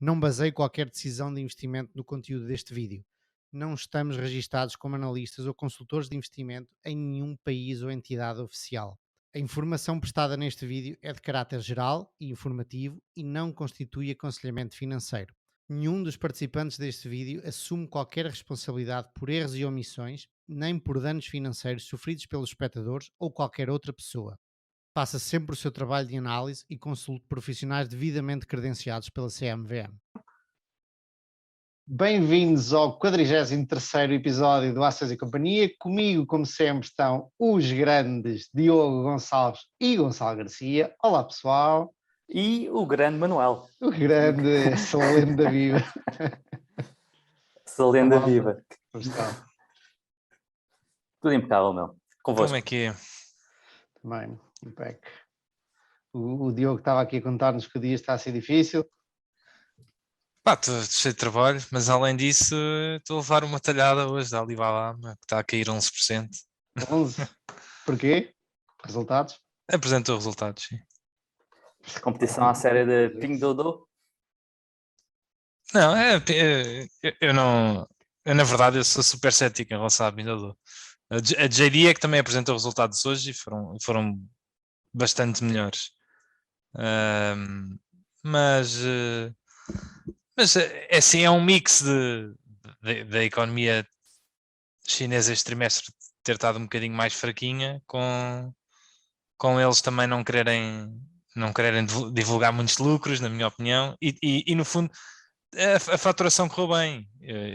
Não baseie qualquer decisão de investimento no conteúdo deste vídeo. Não estamos registados como analistas ou consultores de investimento em nenhum país ou entidade oficial. A informação prestada neste vídeo é de caráter geral e informativo e não constitui aconselhamento financeiro. Nenhum dos participantes deste vídeo assume qualquer responsabilidade por erros e omissões, nem por danos financeiros sofridos pelos espectadores ou qualquer outra pessoa. Faça sempre o seu trabalho de análise e consulte profissionais devidamente credenciados pela CMVM. Bem-vindos ao 43º episódio do Ações e Companhia. Comigo, como sempre, estão os grandes Diogo Gonçalves e Gonçalo Garcia. Olá, pessoal. E o grande Manuel. O grande, essa lenda viva. Essa lenda Olá, viva. como está? Tudo impecável, meu. Convosco. Como é que é? Também, impec. O Diogo estava aqui a contar-nos que o dia está a ser difícil. Pá, estou cheio de trabalho, mas além disso estou a levar uma talhada hoje da Alibaba, que está a cair 11%. 11. Porquê? Resultados? Apresentou resultados, sim. Competição à série de Ping Dodo. Não, eu não... Eu, na verdade, eu sou super cético em relação à Pinduoduo. A JD é que também apresentou resultados hoje e foram bastante melhores. Mas é assim, é um mix da economia chinesa este trimestre ter estado um bocadinho mais fraquinha, com eles também não quererem divulgar muitos lucros, na minha opinião, e no fundo a faturação correu bem.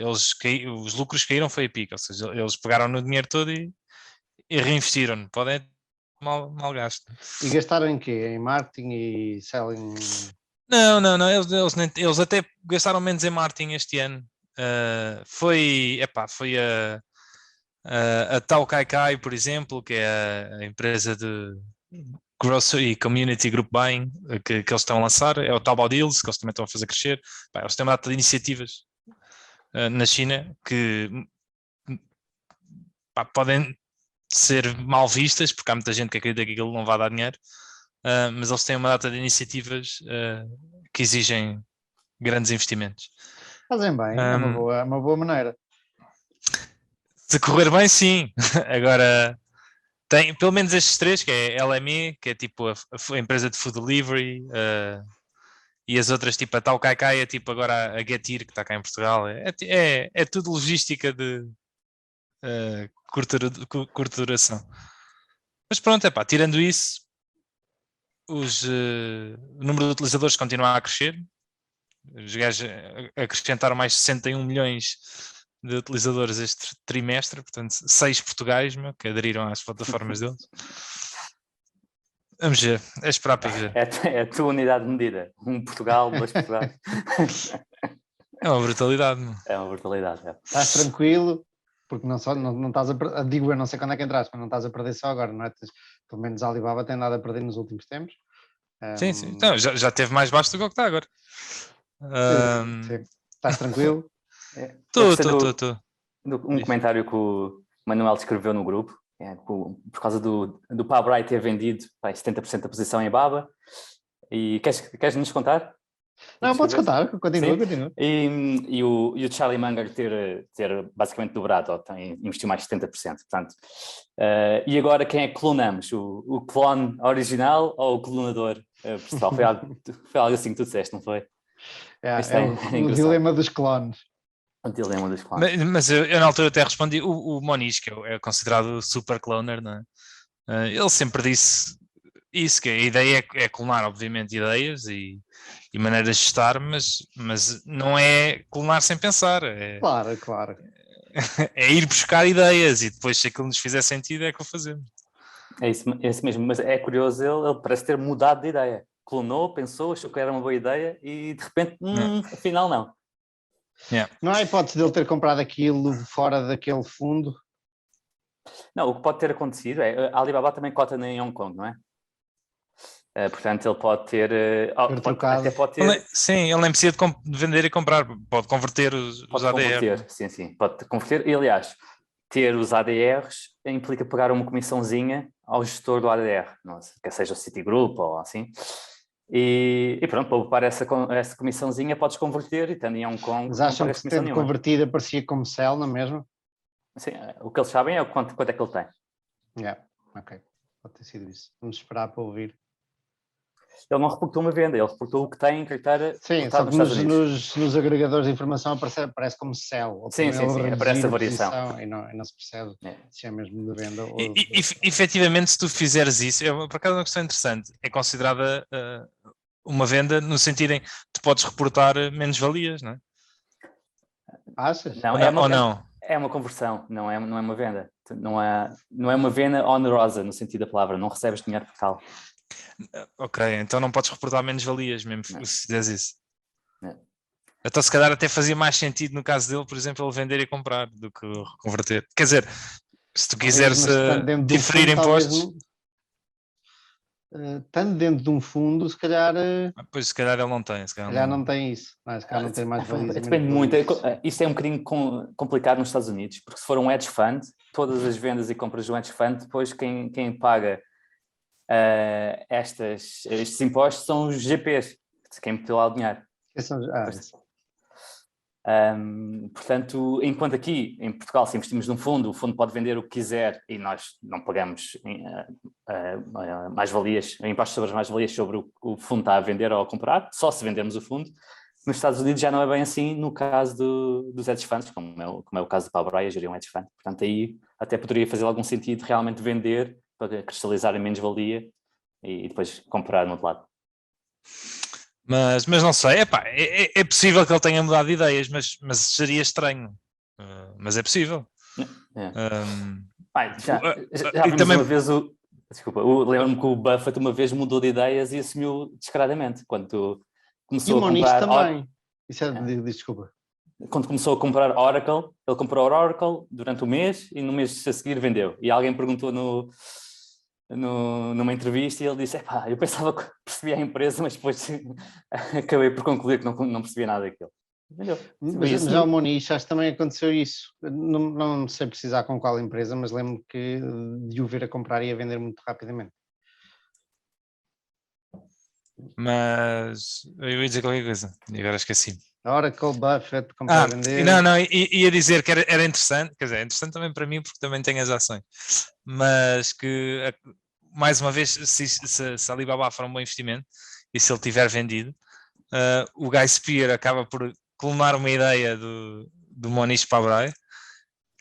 Os lucros caíram foi a pico, ou seja, eles pegaram no dinheiro todo e reinvestiram. Podem mal gasto. E gastaram em quê? Em marketing e selling? Não, eles até gastaram menos em marketing este ano. Foi a Tao Kai Kai, por exemplo, que é a empresa de Grocery Community Group Buying que eles estão a lançar, é o Taobao Deals, que eles também estão a fazer crescer. Eles têm uma data de iniciativas na China que podem ser mal vistas, porque há muita gente que acredita que aquilo não vai dar dinheiro, mas eles têm uma data de iniciativas que exigem grandes investimentos. Fazem bem, é uma boa maneira. Se correr bem, sim. Agora, tem pelo menos estes três, que é LME, que é tipo a empresa de food delivery, e as outras, tipo a Tao Kai Kai, é tipo agora a Getir, que está cá em Portugal. É tudo logística de curta duração. Mas pronto, tirando isso, o número de utilizadores continua a crescer. Os gajos acrescentaram mais 61 milhões de utilizadores este trimestre, portanto 6 Portugais que aderiram às plataformas deles. Vamos ver, é esperar para ver. É a tua unidade de medida. Um Portugal, 2 Portugal. É uma brutalidade. É uma brutalidade. Estás tranquilo, porque não estás a perder, digo eu, não sei quando é que entraste, mas não estás a perder só agora, não é? Pelo menos a Alibaba tem nada a perder nos últimos tempos. Sim. Então, já teve mais baixo do que o que está agora. Sim. Estás tranquilo? Estou. Um comentário que o Manuel escreveu no grupo, por causa do Pabrai ter vendido 70% da posição em Baba. E queres nos contar? Não, podes contar, continua. E o Charlie Munger ter basicamente dobrado, ou investiu mais de 70%. Portanto, e agora quem é que clonamos? O clone original ou o clonador pessoal? Foi algo assim que tu disseste, não foi? O dilema dos clones. O dilema dos clones. Mas eu na altura até respondi, o Moniz, que é considerado super cloner, não é? Ele sempre disse isso, que a ideia é clonar, obviamente, ideias e maneiras de estar, mas não é clonar sem pensar. Claro. É ir buscar ideias e depois, se aquilo nos fizer sentido, é que o fazemos. É isso mesmo, mas é curioso, ele parece ter mudado de ideia. Clonou, pensou, achou que era uma boa ideia e de repente, afinal não. Yeah. Não há hipótese dele ter comprado aquilo fora daquele fundo? Não, o que pode ter acontecido é, a Alibaba também cota em Hong Kong, não é? Portanto, ele pode ter... Sim, ele nem precisa de vender e comprar, pode converter os ADR. Sim, pode converter. E, aliás, ter os ADRs implica pagar uma comissãozinha ao gestor do ADR, não, quer seja o Citigroup ou assim. E pronto, para poupar essa comissãozinha podes converter e tendo em Hong Kong. Mas acham que tendo nenhuma. convertido aparecia como sell, não é mesmo? Sim, o que eles sabem é quanto é que ele tem. Ok, pode ter sido isso. Vamos esperar para ouvir. Ele não reportou uma venda, ele reportou o que tem em carteira. Sim, só que nos agregadores de informação aparece como sell. Ou sim, aparece a variação. E não se percebe se é mesmo de venda ou... Efetivamente, se tu fizeres isso, por acaso é uma questão interessante, é considerada uma venda no sentido em que tu podes reportar menos-valias, não é? Achas? Não? É uma conversão, não é uma venda. Não é uma venda onerosa no sentido da palavra, não recebes dinheiro por tal. Ok, então não podes reportar menos-valias mesmo se fizeres isso. Não. Então se calhar até fazia mais sentido no caso dele, por exemplo, ele vender e comprar do que reconverter. Quer dizer, se tu quiseres diferir impostos... Estando dentro de um fundo, se calhar... Pois se calhar ele não tem. Se calhar não tem isso. Se calhar não tem mais valias. Depende muito. Isso é um bocadinho complicado nos Estados Unidos, porque se for um hedge fund, todas as vendas e compras do hedge fund, depois quem paga estes impostos são os GPs, quem meteu lá o dinheiro. Portanto, enquanto aqui em Portugal, se investimos num fundo, o fundo pode vender o que quiser e nós não pagamos mais-valias, impostos sobre as mais-valias sobre o fundo está a vender ou a comprar, só se vendermos o fundo. Nos Estados Unidos já não é bem assim no caso dos hedge funds, como é o caso do Power gerir um hedge fund. Portanto, aí até poderia fazer algum sentido realmente vender para cristalizar em menos-valia e depois comprar no outro lado. Mas não sei, é possível que ele tenha mudado de ideias, mas seria estranho. Mas é possível. Já vimos também... uma vez lembro-me que o Buffett uma vez mudou de ideias e assumiu descaradamente. Quando começou a comprar... também. Desculpa. Quando começou a comprar Oracle, ele comprou Oracle durante o mês e no mês a seguir vendeu. E alguém perguntou numa entrevista e ele disse, eu pensava que percebia a empresa, mas depois acabei por concluir que não percebia nada daquilo. Mas já o Moniz, acho que também aconteceu isso. Não sei precisar com qual empresa, mas lembro que de o ver a comprar e a vender muito rapidamente. Mas eu ia dizer qualquer coisa e agora esqueci. Oracle, Buffett, comprar e vender. Não, ia dizer que era interessante, quer dizer, é interessante também para mim porque também tenho as ações, mas que, mais uma vez, se a Alibaba for um bom investimento e se ele tiver vendido, o Guy Spier acaba por clonar uma ideia do Moniz Pabrai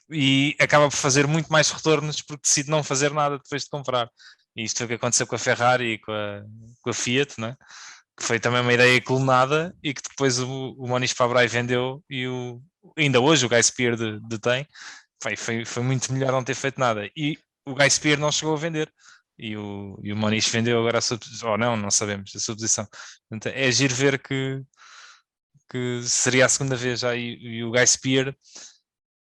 e acaba por fazer muito mais retornos porque decide não fazer nada depois de comprar. E isto foi o que aconteceu com a Ferrari e com a Fiat, não é? Que foi também uma ideia clonada e que depois o Moniz Pabrai vendeu e ainda hoje o Guy Spier detém. Foi muito melhor não ter feito nada. E o Guy Spier não chegou a vender. E o Moniz vendeu agora a sua posição. Ou não sabemos a sua posição. Portanto, é giro ver que seria a segunda vez já. E o Guy Spier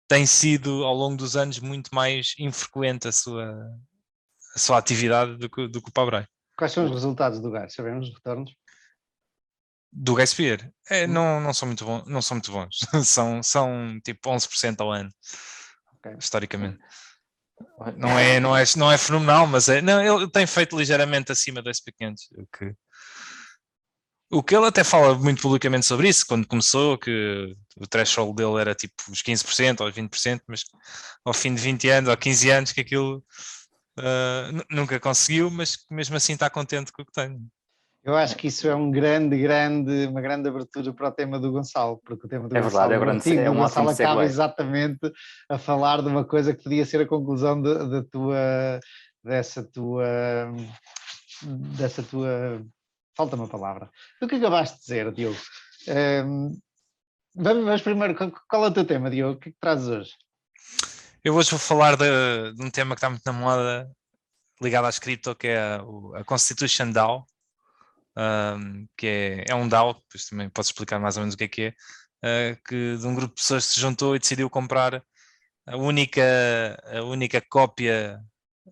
tem sido ao longo dos anos muito mais infrequente a sua atividade do que o Pabrai. Quais são os resultados do Guy? Sabemos os retornos? Do Guy Spier? Não são muito bons. Não são muito bons. são tipo 11% ao ano. Okay. Historicamente. Não é fenomenal, mas ele tem feito ligeiramente acima do SP 500. O que ele até fala muito publicamente sobre isso, quando começou, que o threshold dele era tipo os 15% ou os 20%, mas ao fim de 20 anos ou 15 anos que aquilo nunca conseguiu, mas mesmo assim está contente com o que tem. Eu acho que isso é uma grande abertura para o tema do Gonçalo, porque o tema do Gonçalo, verdade, o Gonçalo acaba exatamente a falar de uma coisa que podia ser a conclusão dessa tua falta uma palavra. Do que acabaste de dizer, Diogo? Vamos primeiro, qual é o teu tema, Diogo? O que é que trazes hoje? Eu hoje vou falar de um tema que está muito na moda, ligado às cripto, que é a Constitution DAO. Que é um DAO, depois também posso explicar mais ou menos o que é, que de um grupo de pessoas se juntou e decidiu comprar a única cópia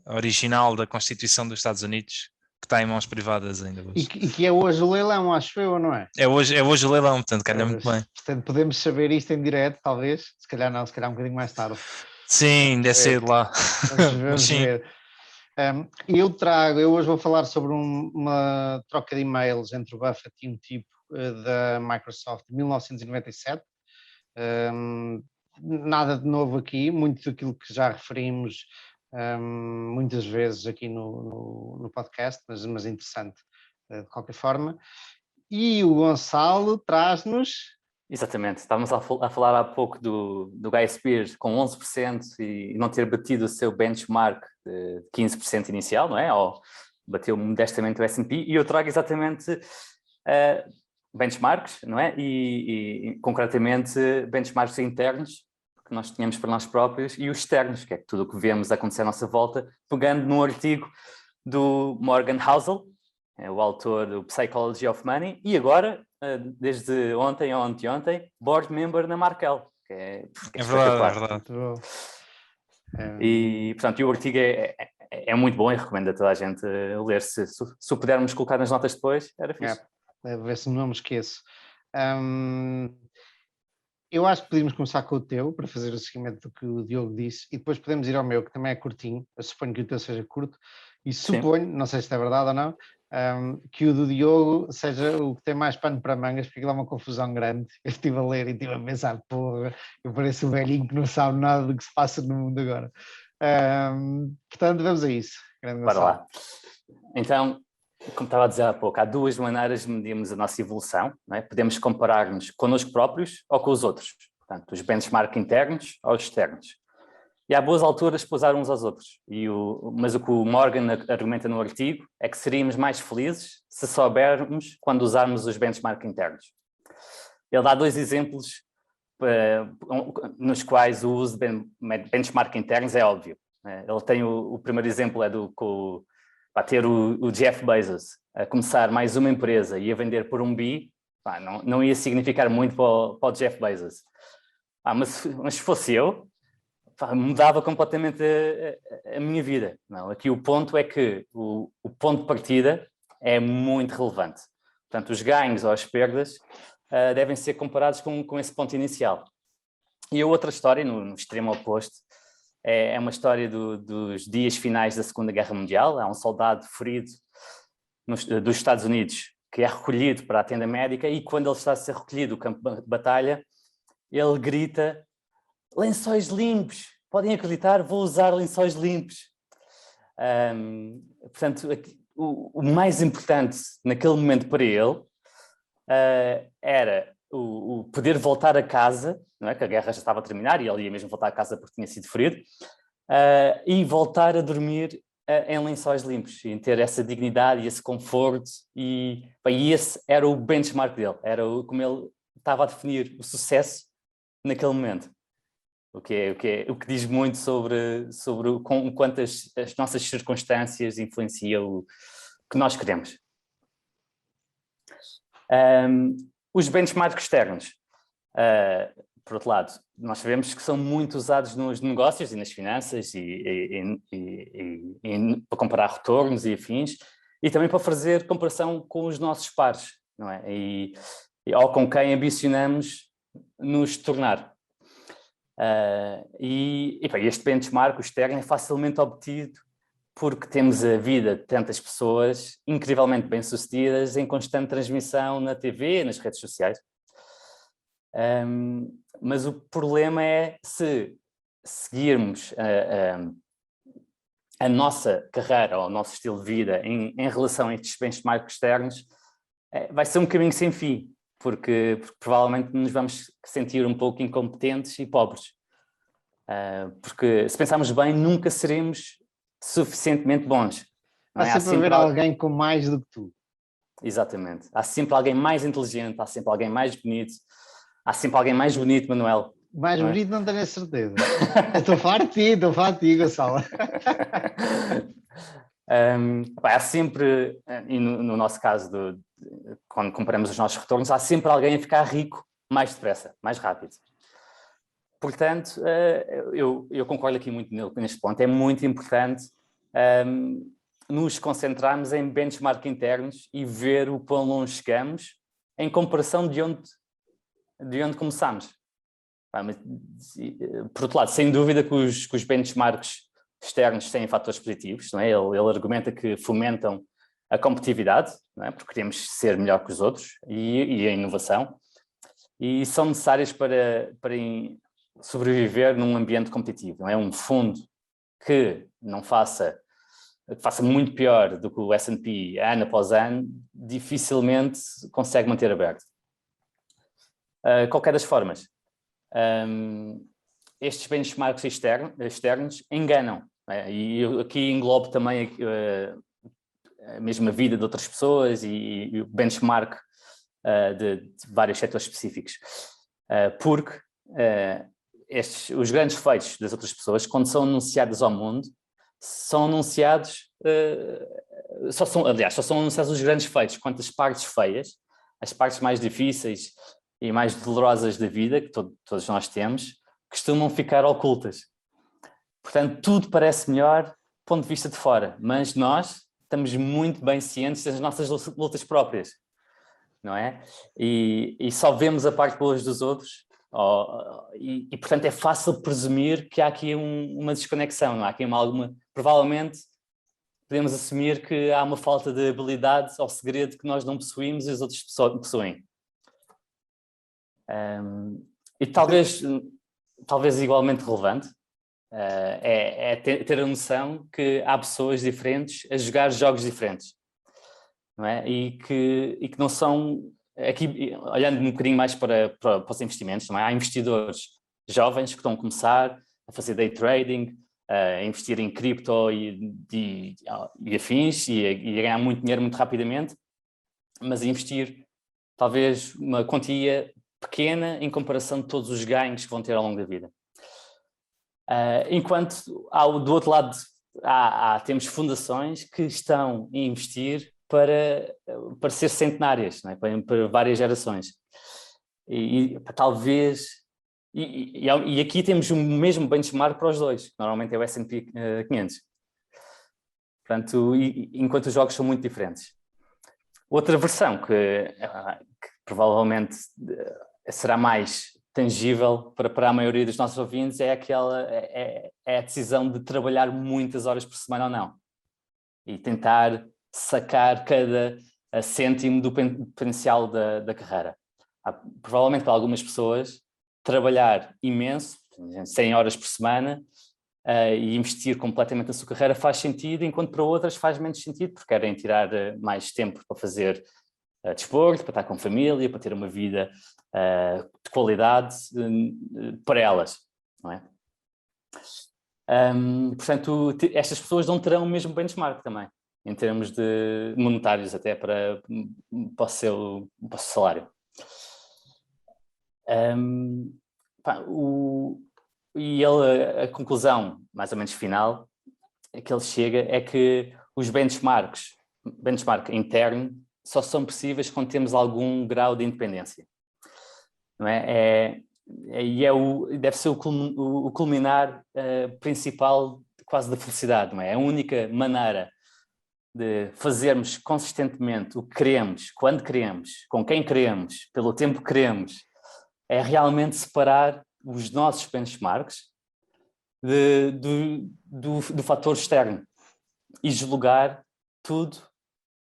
original da Constituição dos Estados Unidos que está em mãos privadas ainda hoje. E que é hoje o leilão, acho eu, não é? É hoje o leilão, portanto calha muito bem. Portanto podemos saber isto em direto, talvez, se calhar não, se calhar um bocadinho mais tarde. Sim, ainda é cedo lá. Vamos ver. Eu hoje vou falar sobre uma troca de e-mails entre o Buffett e um tipo da Microsoft de 1997. Nada de novo aqui, muito daquilo que já referimos muitas vezes aqui no podcast, mas interessante de qualquer forma. E o Gonçalo traz-nos... Exatamente, estávamos a falar há pouco do Guy Spears com 11% e não ter batido o seu benchmark de 15% inicial, não é? Ou bateu modestamente o S&P, e eu trago exatamente benchmarks, não é? E concretamente benchmarks internos que nós tínhamos para nós próprios e os externos, que é tudo o que vemos acontecer à nossa volta, pegando num artigo do Morgan Housel, o autor do Psychology of Money, e agora, desde ontem ou anteontem, board member na Markel, que é espetacular. É verdade. E, portanto, o artigo é muito bom e recomendo a toda a gente ler. Se o pudermos colocar nas notas depois, era fixe. A ver se não me esqueço. Eu acho que podíamos começar com o teu, para fazer o seguimento do que o Diogo disse, e depois podemos ir ao meu, que também é curtinho. Eu suponho que o teu seja curto, e suponho, não sei se isto é verdade ou não, que o do Diogo seja o que tem mais pano para mangas, porque aquilo é uma confusão grande. Eu estive a ler e estive a pensar, porra, eu pareço um velhinho que não sabe nada do que se passa no mundo agora. Portanto, vamos a isso. Bora lá. Então, como estava a dizer há pouco, há duas maneiras de medirmos a nossa evolução, não é? Podemos comparar-nos connosco próprios ou com os outros, portanto, os benchmarks internos ou externos. E há boas alturas para usar uns aos outros. Mas o que o Morgan argumenta no artigo é que seríamos mais felizes se soubermos quando usarmos os benchmarks internos. Ele dá dois exemplos nos quais o uso de benchmark internos é óbvio. Ele tem o primeiro exemplo é para ter o Jeff Bezos a começar mais uma empresa e a vender por um bi, não ia significar muito para o Jeff Bezos. Mas se fosse eu, mudava completamente a minha vida. Não, aqui o ponto é que o ponto de partida é muito relevante. Portanto, os ganhos ou as perdas devem ser comparados com esse ponto inicial. E a outra história, no extremo oposto, é uma história dos dias finais da Segunda Guerra Mundial. Há um soldado ferido dos Estados Unidos que é recolhido para a tenda médica e quando ele está a ser recolhido do campo de batalha, ele grita: lençóis limpos, podem acreditar, vou usar lençóis limpos. Portanto, o mais importante naquele momento para ele era o poder voltar a casa, não é? Que a guerra já estava a terminar e ele ia mesmo voltar a casa porque tinha sido ferido, e voltar a dormir em lençóis limpos, e ter essa dignidade e esse conforto, e esse era o benchmark dele, era como ele estava a definir o sucesso naquele momento. O que diz muito sobre quanto as nossas circunstâncias influenciam o que nós queremos. Os benchmarks externos, por outro lado, nós sabemos que são muito usados nos negócios e nas finanças e para comparar retornos e afins, e também para fazer comparação com os nossos pares, não é? Ou com quem ambicionamos nos tornar. Este benchmark, o externo, é facilmente obtido porque temos a vida de tantas pessoas incrivelmente bem-sucedidas em constante transmissão na TV, nas redes sociais. Mas o problema é se seguirmos a nossa carreira ou o nosso estilo de vida em relação a estes benchmarks externos, vai ser um caminho sem fim, porque provavelmente nos vamos sentir um pouco incompetentes e pobres. Porque, se pensarmos bem, nunca seremos suficientemente bons. Há sempre haver alguém com mais do que tu. Exatamente. Há sempre alguém mais inteligente, há sempre alguém mais bonito, há sempre alguém mais bonito, Manuel. Mais bonito não tenho a certeza. Estou a falar de ti, Gonçalo. Há sempre, e no nosso caso, quando comparamos os nossos retornos, há sempre alguém a ficar rico mais depressa, mais rápido. Portanto, eu concordo aqui muito neste ponto. É muito importante nos concentrarmos em benchmark internos e ver o quão longe chegamos em comparação de onde começamos. Por outro lado, sem dúvida que os benchmarks externos têm fatores positivos, não é? Ele argumenta que fomentam a competitividade, não é? Porque queremos ser melhor que os outros, e a inovação, e são necessárias para sobreviver num ambiente competitivo, não é? Um fundo que não faça muito pior do que o S&P ano após ano, dificilmente consegue manter aberto. Qualquer das formas, estes benchmarks externos enganam, né? E eu aqui englobo também a mesma vida de outras pessoas e o benchmark de vários setores específicos, porque os grandes feitos das outras pessoas, quando são anunciados ao mundo, são anunciados, só são anunciados os grandes feitos, quanto as partes feias, as partes mais difíceis e mais dolorosas da vida, que todos nós temos, costumam ficar ocultas. Portanto, tudo parece melhor do ponto de vista de fora, mas nós estamos muito bem cientes das nossas lutas próprias, não é? E só vemos a parte boa dos outros, e portanto é fácil presumir que há aqui uma desconexão, não há aqui provavelmente podemos assumir que há uma falta de habilidade ou segredo que nós não possuímos e os outros possuem. E talvez igualmente relevante, é ter a noção que há pessoas diferentes a jogar jogos diferentes, não é? E que não são, aqui olhando um bocadinho mais para os investimentos, não é? Há investidores jovens que estão a começar a fazer day trading, a investir em cripto e afins, e a ganhar muito dinheiro muito rapidamente, mas a investir talvez uma quantia pequena em comparação de todos os ganhos que vão ter ao longo da vida. Enquanto do outro lado temos fundações que estão a investir para ser centenárias, não é? para várias gerações. E talvez... E aqui temos o mesmo benchmark para os dois, que normalmente é o S&P 500. Portanto, enquanto os jogos são muito diferentes. Outra versão que provavelmente será mais tangível para a maioria dos nossos ouvintes é a decisão de trabalhar muitas horas por semana ou não. E tentar sacar cada cêntimo do potencial da carreira. Provavelmente para algumas pessoas, trabalhar imenso, 100 horas por semana, e investir completamente na sua carreira faz sentido, enquanto para outras faz menos sentido, porque querem tirar mais tempo para fazer desporto, para estar com família, para ter uma vida de qualidade para elas, não é? Portanto, estas pessoas não terão o mesmo benchmark também, em termos de monetários até para o seu salário. A conclusão, mais ou menos final, que ele chega é que os benchmark interno só são possíveis quando temos algum grau de independência, não é? Deve ser o culminar principal quase da felicidade, não é? A única maneira de fazermos consistentemente o que queremos, quando queremos, com quem queremos, pelo tempo que queremos, é realmente separar os nossos benchmarks do fator externo e julgar tudo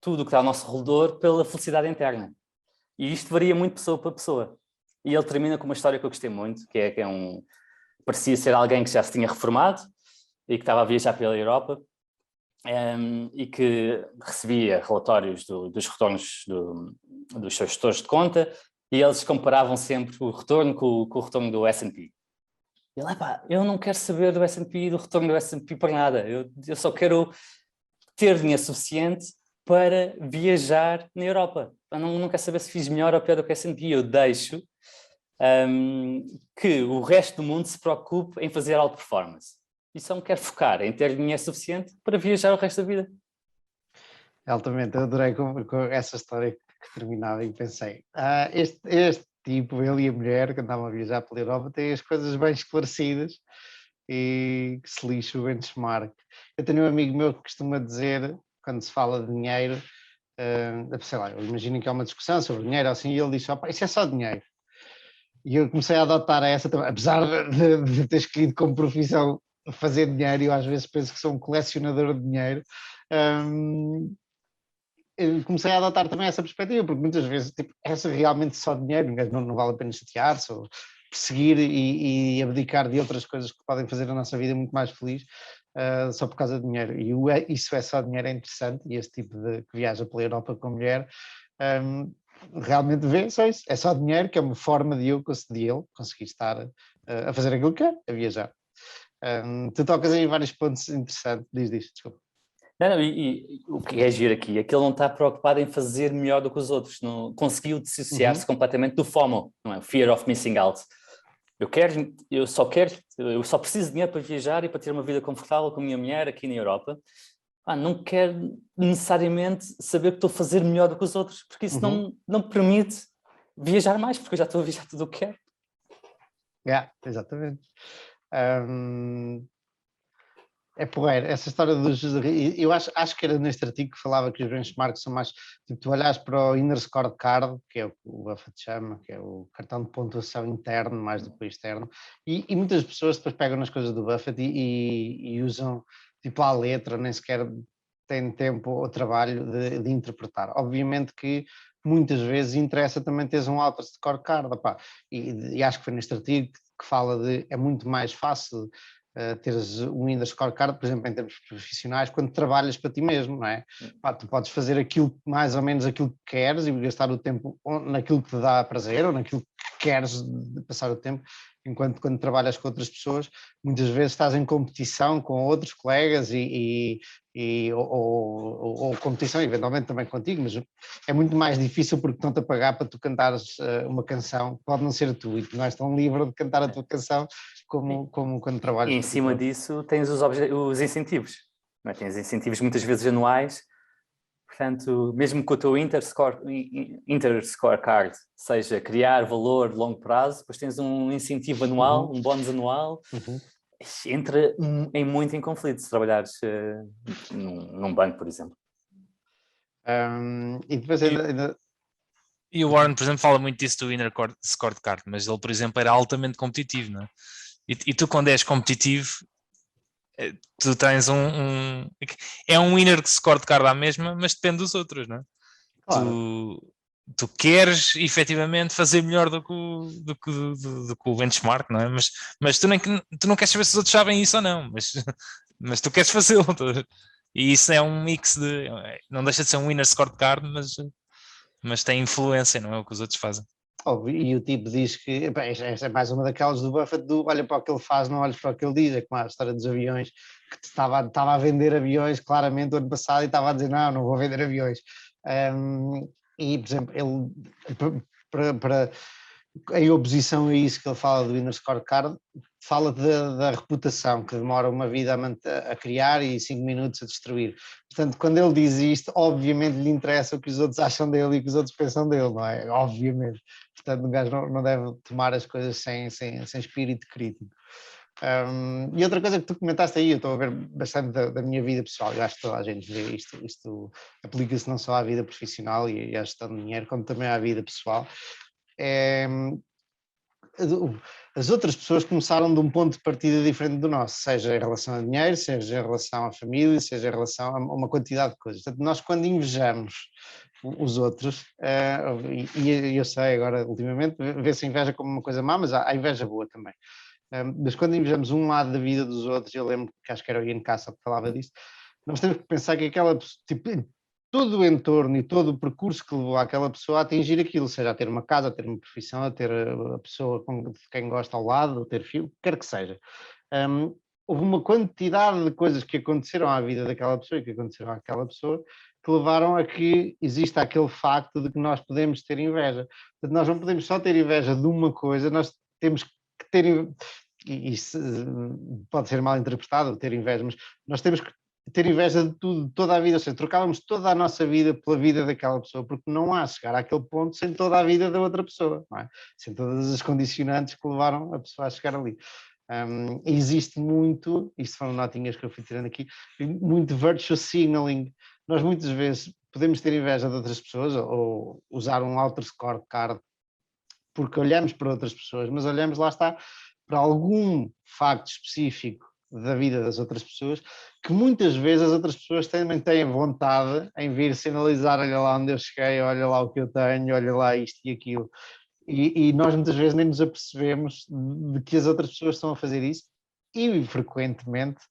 o que está ao nosso redor pela felicidade interna. E isto varia muito pessoa para pessoa. E ele termina com uma história que eu gostei muito, que parecia ser alguém que já se tinha reformado e que estava a viajar pela Europa, e que recebia relatórios dos retornos dos seus gestores de conta, e eles comparavam sempre o retorno com o retorno do S&P. Ele, eu não quero saber do S&P e do retorno do S&P para nada, eu só quero ter dinheiro suficiente para viajar na Europa. Eu não quero saber se fiz melhor ou pior do que o S&P, eu deixo que o resto do mundo se preocupe em fazer alta performance. E só me quero focar em ter dinheiro suficiente para viajar o resto da vida. Altamente, eu adorei com essa história que terminava e pensei, este tipo, ele e a mulher que andavam a viajar pela Europa, têm as coisas bem esclarecidas e que se lixa o benchmark. Eu tenho um amigo meu que costuma dizer, quando se fala de dinheiro, sei lá, eu imagino que há uma discussão sobre dinheiro assim, e ele diz, isso é só dinheiro. E eu comecei a adotar essa, apesar de ter escolhido como profissão fazer dinheiro, eu às vezes penso que sou um colecionador de dinheiro. Eu comecei a adotar também essa perspectiva, porque muitas vezes tipo, é realmente só dinheiro, não vale a pena chatear-se ou perseguir e abdicar de outras coisas que podem fazer a nossa vida muito mais feliz só por causa de dinheiro. E isso é só dinheiro é interessante, e esse tipo de que viaja pela Europa com mulher realmente vê só isso, é só dinheiro, que é uma forma de eu conseguir estar a fazer aquilo que quer, a viajar. Tu tocas aí vários pontos interessantes, diz, desculpa. Não, e o que é giro aqui é que ele não está preocupado em fazer melhor do que os outros, não conseguiu dissociar-se completamente do FOMO, não é? Fear of Missing Out. Eu só preciso de dinheiro para viajar e para ter uma vida confortável com a minha mulher aqui na Europa. Não quero necessariamente saber que estou a fazer melhor do que os outros, porque isso não me permite viajar mais, porque eu já estou a viajar tudo o que quero. Exatamente. É porreiro, essa história dos... Eu acho que era neste artigo que falava que os benchmarks são mais... Tipo, tu olhas para o Inner Scorecard, que é o que o Buffett chama, que é o cartão de pontuação interno, mais do que o externo, e muitas pessoas depois pegam nas coisas do Buffett e usam tipo à letra, nem sequer têm tempo ou trabalho de interpretar. Obviamente que muitas vezes interessa também teres um Outer Scorecard, e acho que foi neste artigo que fala de... É muito mais fácil... teres um Inner Scorecard, por exemplo, em termos profissionais, quando trabalhas para ti mesmo, não é? Tu podes fazer aquilo, mais ou menos aquilo que queres e gastar o tempo naquilo que te dá prazer ou naquilo que queres de passar o tempo, enquanto quando trabalhas com outras pessoas, muitas vezes estás em competição com outros colegas ou competição eventualmente também contigo, mas é muito mais difícil porque estão-te a pagar para tu cantares uma canção, pode não ser tu, e tu não és tão livre de cantar a tua canção como quando trabalhas. E em cima disso tens os incentivos, não é? Tens incentivos muitas vezes anuais, portanto, mesmo que o teu Inter Scorecard seja criar valor de longo prazo, depois tens um incentivo anual, um bónus anual, entra muito em conflito se trabalhares num banco, por exemplo. E depois ainda... E o Warren, por exemplo, fala muito disso do Inner Scorecard, mas ele, por exemplo, era altamente competitivo, não é? E tu, quando és competitivo, tu tens é um Inner Scorecard à mesma, mas depende dos outros, não é? Claro. Tu queres efetivamente fazer melhor do que o benchmark, não é? Mas tu não queres saber se os outros sabem isso ou não, mas tu queres fazê-lo. E isso é um mix de... Não deixa de ser um Inner Scorecard, mas tem influência, não é o que os outros fazem. E o tipo diz que, esta é mais uma daquelas do Buffett, olha para o que ele faz, não olhes para o que ele diz, é como a história dos aviões, que estava a vender aviões claramente o ano passado e estava a dizer, não vou vender aviões. E, por exemplo, ele, em oposição a isso que ele fala do Inner Scorecard, fala da reputação, que demora uma vida a criar e 5 minutos a destruir. Portanto, quando ele diz isto, obviamente lhe interessa o que os outros acham dele e o que os outros pensam dele, não é? Obviamente. Portanto, o gajo não deve tomar as coisas sem espírito crítico. E outra coisa que tu comentaste aí, eu estou a ver bastante da minha vida pessoal, eu acho que toda a gente vê isto aplica-se não só à vida profissional e à gestão de dinheiro, como também à vida pessoal. As outras pessoas começaram de um ponto de partida diferente do nosso, seja em relação a dinheiro, seja em relação à família, seja em relação a uma quantidade de coisas. Portanto, nós quando invejamos os outros, e eu sei agora, ultimamente, vê-se a inveja como uma coisa má, mas há inveja boa também. Mas quando invejamos um lado da vida dos outros, eu lembro que acho que era o Ian Castle que falava disso, nós temos que pensar que aquela tipo, todo o entorno e todo o percurso que levou aquela pessoa a atingir aquilo, seja a ter uma casa, a ter uma profissão, a ter a pessoa de quem gosta ao lado, a ter filho, quer que seja. Houve uma quantidade de coisas que aconteceram à vida daquela pessoa e que aconteceram àquela pessoa que levaram a que exista aquele facto de que nós podemos ter inveja. Portanto, nós não podemos só ter inveja de uma coisa, nós temos que ter, e isso pode ser mal interpretado, ter inveja, mas nós temos que ter inveja de tudo, de toda a vida, ou seja, trocávamos toda a nossa vida pela vida daquela pessoa, porque não há chegar àquele ponto sem toda a vida da outra pessoa, não é? Sem todas as condicionantes que levaram a pessoa a chegar ali. Existe muito, isto foram notinhas que eu fui tirando aqui, muito virtue signaling. Nós muitas vezes podemos ter inveja de outras pessoas ou usar um outer scorecard porque olhamos para outras pessoas, mas olhamos, lá está, para algum facto específico da vida das outras pessoas, que muitas vezes as outras pessoas também têm vontade em vir sinalizar, olha lá onde eu cheguei, olha lá o que eu tenho, olha lá isto e aquilo. E nós muitas vezes nem nos apercebemos de que as outras pessoas estão a fazer isso e frequentemente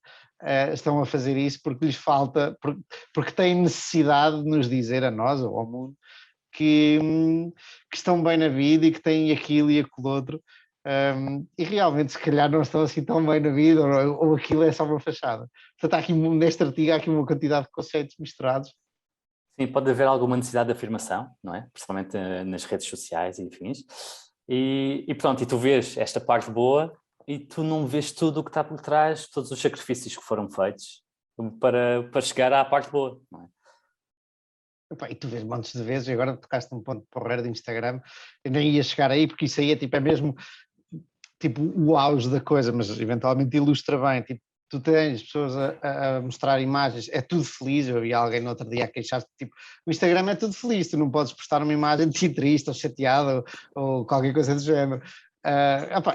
estão a fazer isso porque lhes falta, porque têm necessidade de nos dizer a nós ou ao mundo que estão bem na vida e que têm aquilo e aquilo outro. E realmente se calhar não estão assim tão bem na vida ou aquilo é só uma fachada. Portanto, aqui, neste artigo há aqui uma quantidade de conceitos misturados. Sim, pode haver alguma necessidade de afirmação, não é? Principalmente nas redes sociais e afins. E pronto, e tu vês esta parte boa e tu não vês tudo o que está por trás, todos os sacrifícios que foram feitos para chegar à parte boa, não é? E tu vês montes de vezes, e agora tocaste um ponto porreiro do Instagram, eu nem ia chegar aí porque isso aí é mesmo tipo o auge da coisa, mas eventualmente ilustra bem, tipo, tu tens pessoas a mostrar imagens, é tudo feliz, eu vi alguém no outro dia a queixar-se, tipo, o Instagram é tudo feliz, tu não podes postar uma imagem de ti triste ou chateado ou qualquer coisa do género.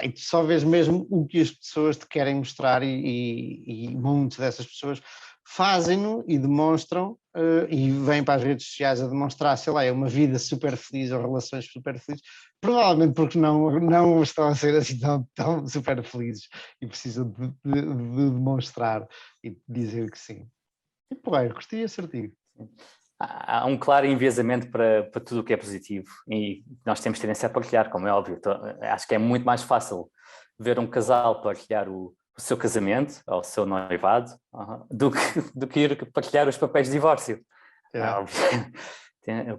E tu só vês mesmo o que as pessoas te querem mostrar e muitas dessas pessoas fazem-no e demonstram e vêm para as redes sociais a demonstrar, sei lá, é uma vida super feliz ou relações super felizes, provavelmente porque não estão a ser assim tão super felizes e precisam de demonstrar e de dizer que sim. E porra, gostei desse artigo. Há um claro enviesamento para tudo o que é positivo e nós temos tendência a partilhar, como é óbvio. Então, acho que é muito mais fácil ver um casal partilhar o seu casamento ou o seu noivado do que ir partilhar os papéis de divórcio.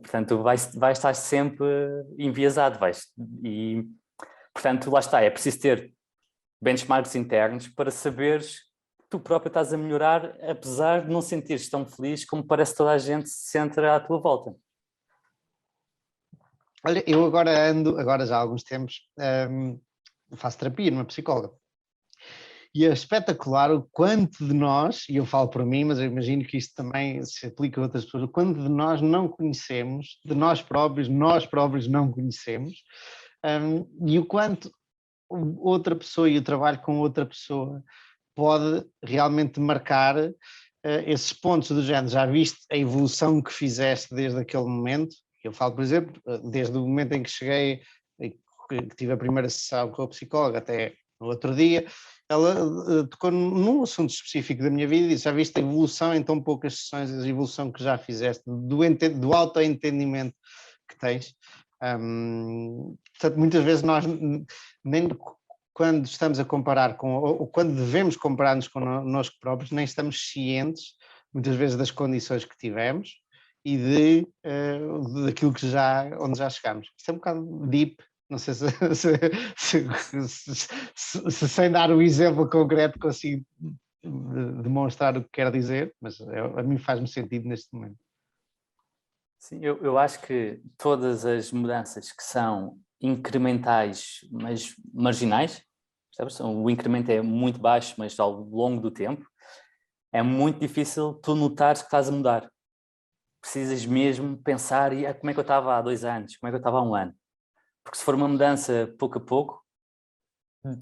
Portanto, vai estar sempre enviesado. E, portanto, lá está, é preciso ter benchmarks internos para saberes que tu próprio estás a melhorar, apesar de não sentires tão feliz como parece toda a gente se sente à tua volta. Olha, eu agora já há alguns tempos, faço terapia numa psicóloga. E é espetacular o quanto de nós, e eu falo por mim, mas eu imagino que isto também se aplica a outras pessoas, o quanto de nós não conhecemos, de nós próprios não conhecemos, e o quanto outra pessoa e o trabalho com outra pessoa pode realmente marcar esses pontos do género. Já viste a evolução que fizeste desde aquele momento? Eu falo, por exemplo, desde o momento em que cheguei, que tive a primeira sessão com a psicóloga até no outro dia, ela tocou num assunto específico da minha vida e disse: já viste a evolução em tão poucas sessões, a evolução que já fizeste, do autoentendimento que tens. Portanto, muitas vezes nós, nem quando estamos a comparar ou quando devemos comparar-nos connosco próprios, nem estamos cientes, muitas vezes, das condições que tivemos e daquilo onde já chegamos. Isto é um bocado deep. Não sei se sem dar o exemplo concreto consigo demonstrar o que quero dizer, mas a mim faz-me sentido neste momento. Sim, eu acho que todas as mudanças que são incrementais, mas marginais, sabes? O incremento é muito baixo, mas ao longo do tempo, é muito difícil tu notares que estás a mudar. Precisas mesmo pensar, como é que eu estava há 2 anos, como é que eu estava há 1 ano. Porque se for uma mudança pouco a pouco,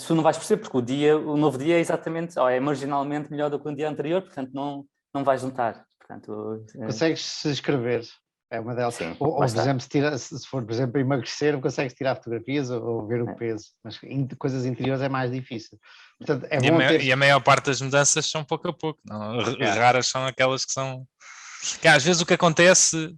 tu não vais perceber, porque o novo dia é exatamente, é marginalmente melhor do que o dia anterior, portanto não vais notar. Portanto, consegues se escrever, é uma delas. Sim, ou por exemplo, se for, por exemplo, emagrecer, consegues tirar fotografias ou ver o peso, mas coisas interiores é mais difícil. Portanto, é bom e a maior parte das mudanças são pouco a pouco, não? Raras são aquelas que são... Que às vezes o que acontece,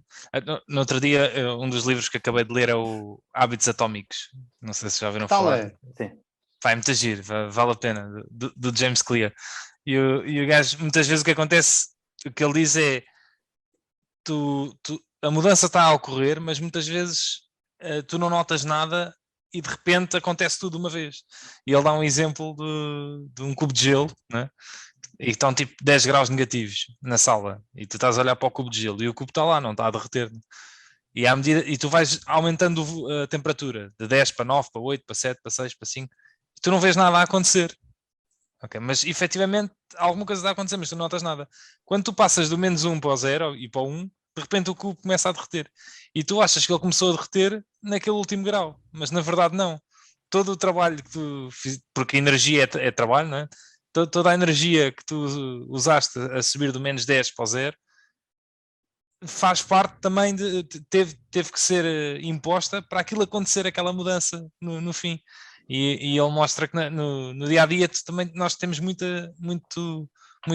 no outro dia, um dos livros que acabei de ler é o Hábitos Atómicos, não sei se já ouviram falar. Sim. Vai muito giro, vale a pena, do James Clear. E o gajo, muitas vezes o que acontece, o que ele diz é, a mudança está a ocorrer, mas muitas vezes tu não notas nada e de repente acontece tudo de uma vez. E ele dá um exemplo de um cubo de gelo, né? E estão tipo 10 graus negativos na sala e tu estás a olhar para o cubo de gelo e o cubo está lá, não está a derreter. E à medida, e tu vais aumentando a temperatura de 10 para 9, para 8, para 7, para 6, para 5 e tu não vês nada a acontecer. Okay, mas efetivamente alguma coisa está a acontecer, mas tu não notas nada. Quando tu passas do -1 para o 0 e para o 1, de repente o cubo começa a derreter. E tu achas que ele começou a derreter naquele último grau, mas na verdade não. Todo o trabalho que tu fizeste, porque a energia é trabalho, não é? toda a energia que tu usaste a subir do -10 para o 0 faz parte também teve que ser imposta para aquilo acontecer, aquela mudança no fim. E ele mostra que no dia a dia também nós temos muito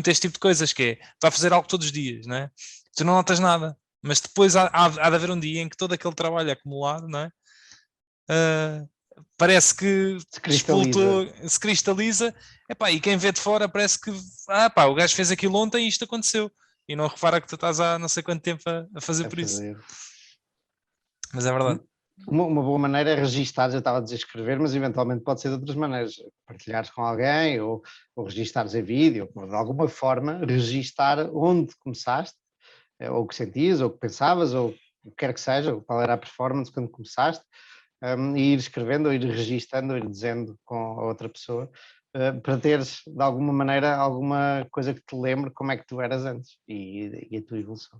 este tipo de coisas, que é, tu a fazer algo todos os dias, não é? Tu não notas nada, mas depois há de haver um dia em que todo aquele trabalho acumulado, não é? Parece que se cristaliza, epá, e quem vê de fora parece que pá, o gajo fez aquilo ontem e isto aconteceu, e não repara que tu estás há não sei quanto tempo a fazer por isso. Mas é verdade. Uma boa maneira é registar, já estava a dizer escrever, mas eventualmente pode ser de outras maneiras, partilhares com alguém ou registares em vídeo, ou de alguma forma registar onde começaste, ou o que sentias, ou o que pensavas, ou o que quer que seja, qual era a performance quando começaste, e ir escrevendo, ou ir registando, ou ir dizendo com a outra pessoa, para teres de alguma maneira alguma coisa que te lembre como é que tu eras antes e a tua evolução.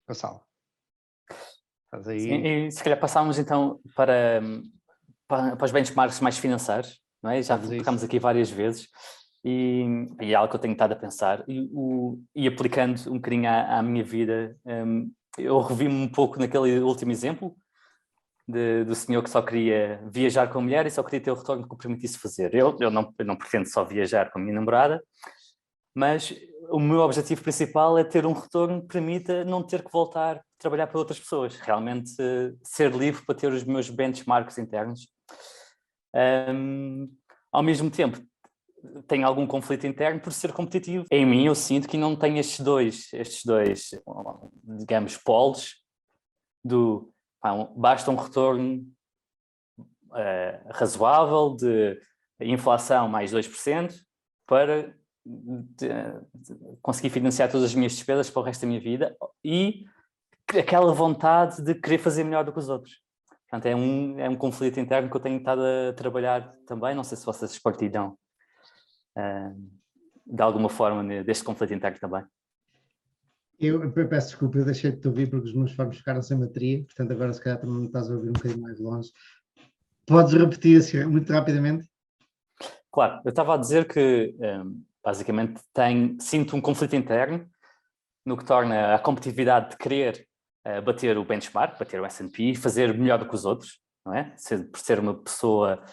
Gonçalo, estás aí? Sim, e se calhar passámos então para os benchmarks mais financeiros, não é? Já tocámos aqui várias vezes e é algo que eu tenho estado a pensar e aplicando um bocadinho à minha vida. Eu revi-me um pouco naquele último exemplo do senhor que só queria viajar com a mulher e só queria ter o retorno que o permitisse fazer. Eu não pretendo só viajar com a minha namorada, mas o meu objetivo principal é ter um retorno que permita não ter que voltar a trabalhar para outras pessoas, realmente ser livre para ter os meus benchmarks internos. Ao mesmo tempo, tenho algum conflito interno por ser competitivo. Em mim eu sinto que não tenho estes dois, digamos, polos basta um retorno razoável de inflação mais 2% para conseguir financiar todas as minhas despesas para o resto da minha vida e aquela vontade de querer fazer melhor do que os outros. Portanto, é um conflito interno que eu tenho estado a trabalhar também. Não sei se vocês partilham de alguma forma deste conflito interno também. Eu peço desculpa, eu deixei de te ouvir porque os meus fones ficaram sem bateria, portanto agora se calhar também me estás a ouvir um bocadinho mais longe. Podes repetir assim, muito rapidamente? Claro, eu estava a dizer que basicamente sinto um conflito interno no que torna a competitividade de querer bater o benchmark, bater o S&P, fazer melhor do que os outros, não é? Por ser uma pessoa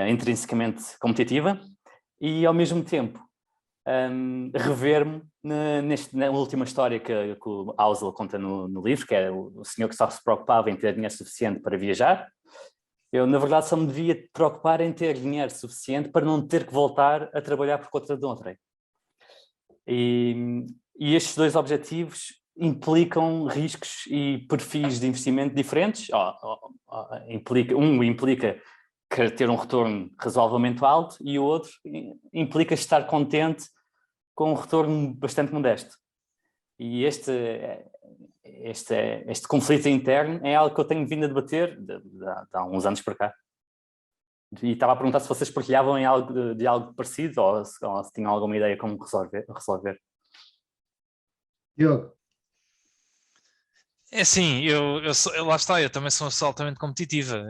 intrinsecamente competitiva e ao mesmo tempo rever-me na última história que o Ausel conta no livro, que é o senhor que só se preocupava em ter dinheiro suficiente para viajar. Eu, na verdade, só me devia preocupar em ter dinheiro suficiente para não ter que voltar a trabalhar por conta de outrem. E estes dois objetivos implicam riscos e perfis de investimento diferentes. Um implica querer ter um retorno razoavelmente alto e o outro implica estar contente com um retorno bastante modesto. E este conflito interno é algo que eu tenho vindo a debater há uns anos para cá. E estava a perguntar se vocês partilhavam de algo parecido ou se tinham alguma ideia como resolver. Diogo? É assim, lá está, eu também sou altamente competitiva.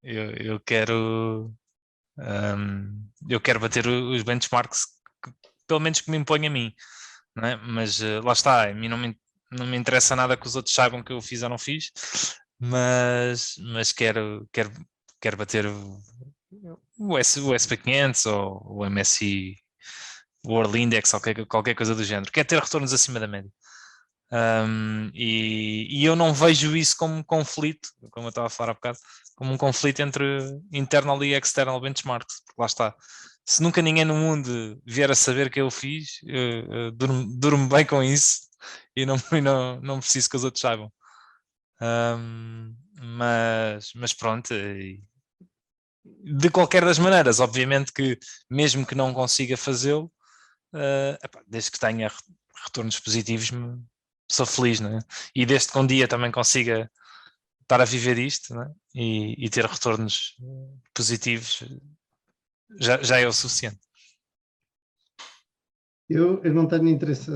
Eu quero bater os benchmarks, pelo menos que me impõem a mim, não é? Mas lá está, a mim não me interessa nada que os outros saibam que eu fiz ou não fiz, mas quero bater o SP500 ou o MSCI World Index ou qualquer coisa do género. Quero ter retornos acima da média. E eu não vejo isso como um conflito, como eu estava a falar há bocado, como um conflito entre internal e external benchmarks, porque lá está, se nunca ninguém no mundo vier a saber o que eu fiz, eu durmo bem com isso e não preciso que os outros saibam. Mas pronto, de qualquer das maneiras, obviamente que mesmo que não consiga fazê-lo, desde que tenha retornos positivos, sou feliz, não é? E desde que um dia também consiga estar a viver isto, não é? E ter retornos positivos, já é o suficiente. Eu não tenho interesse,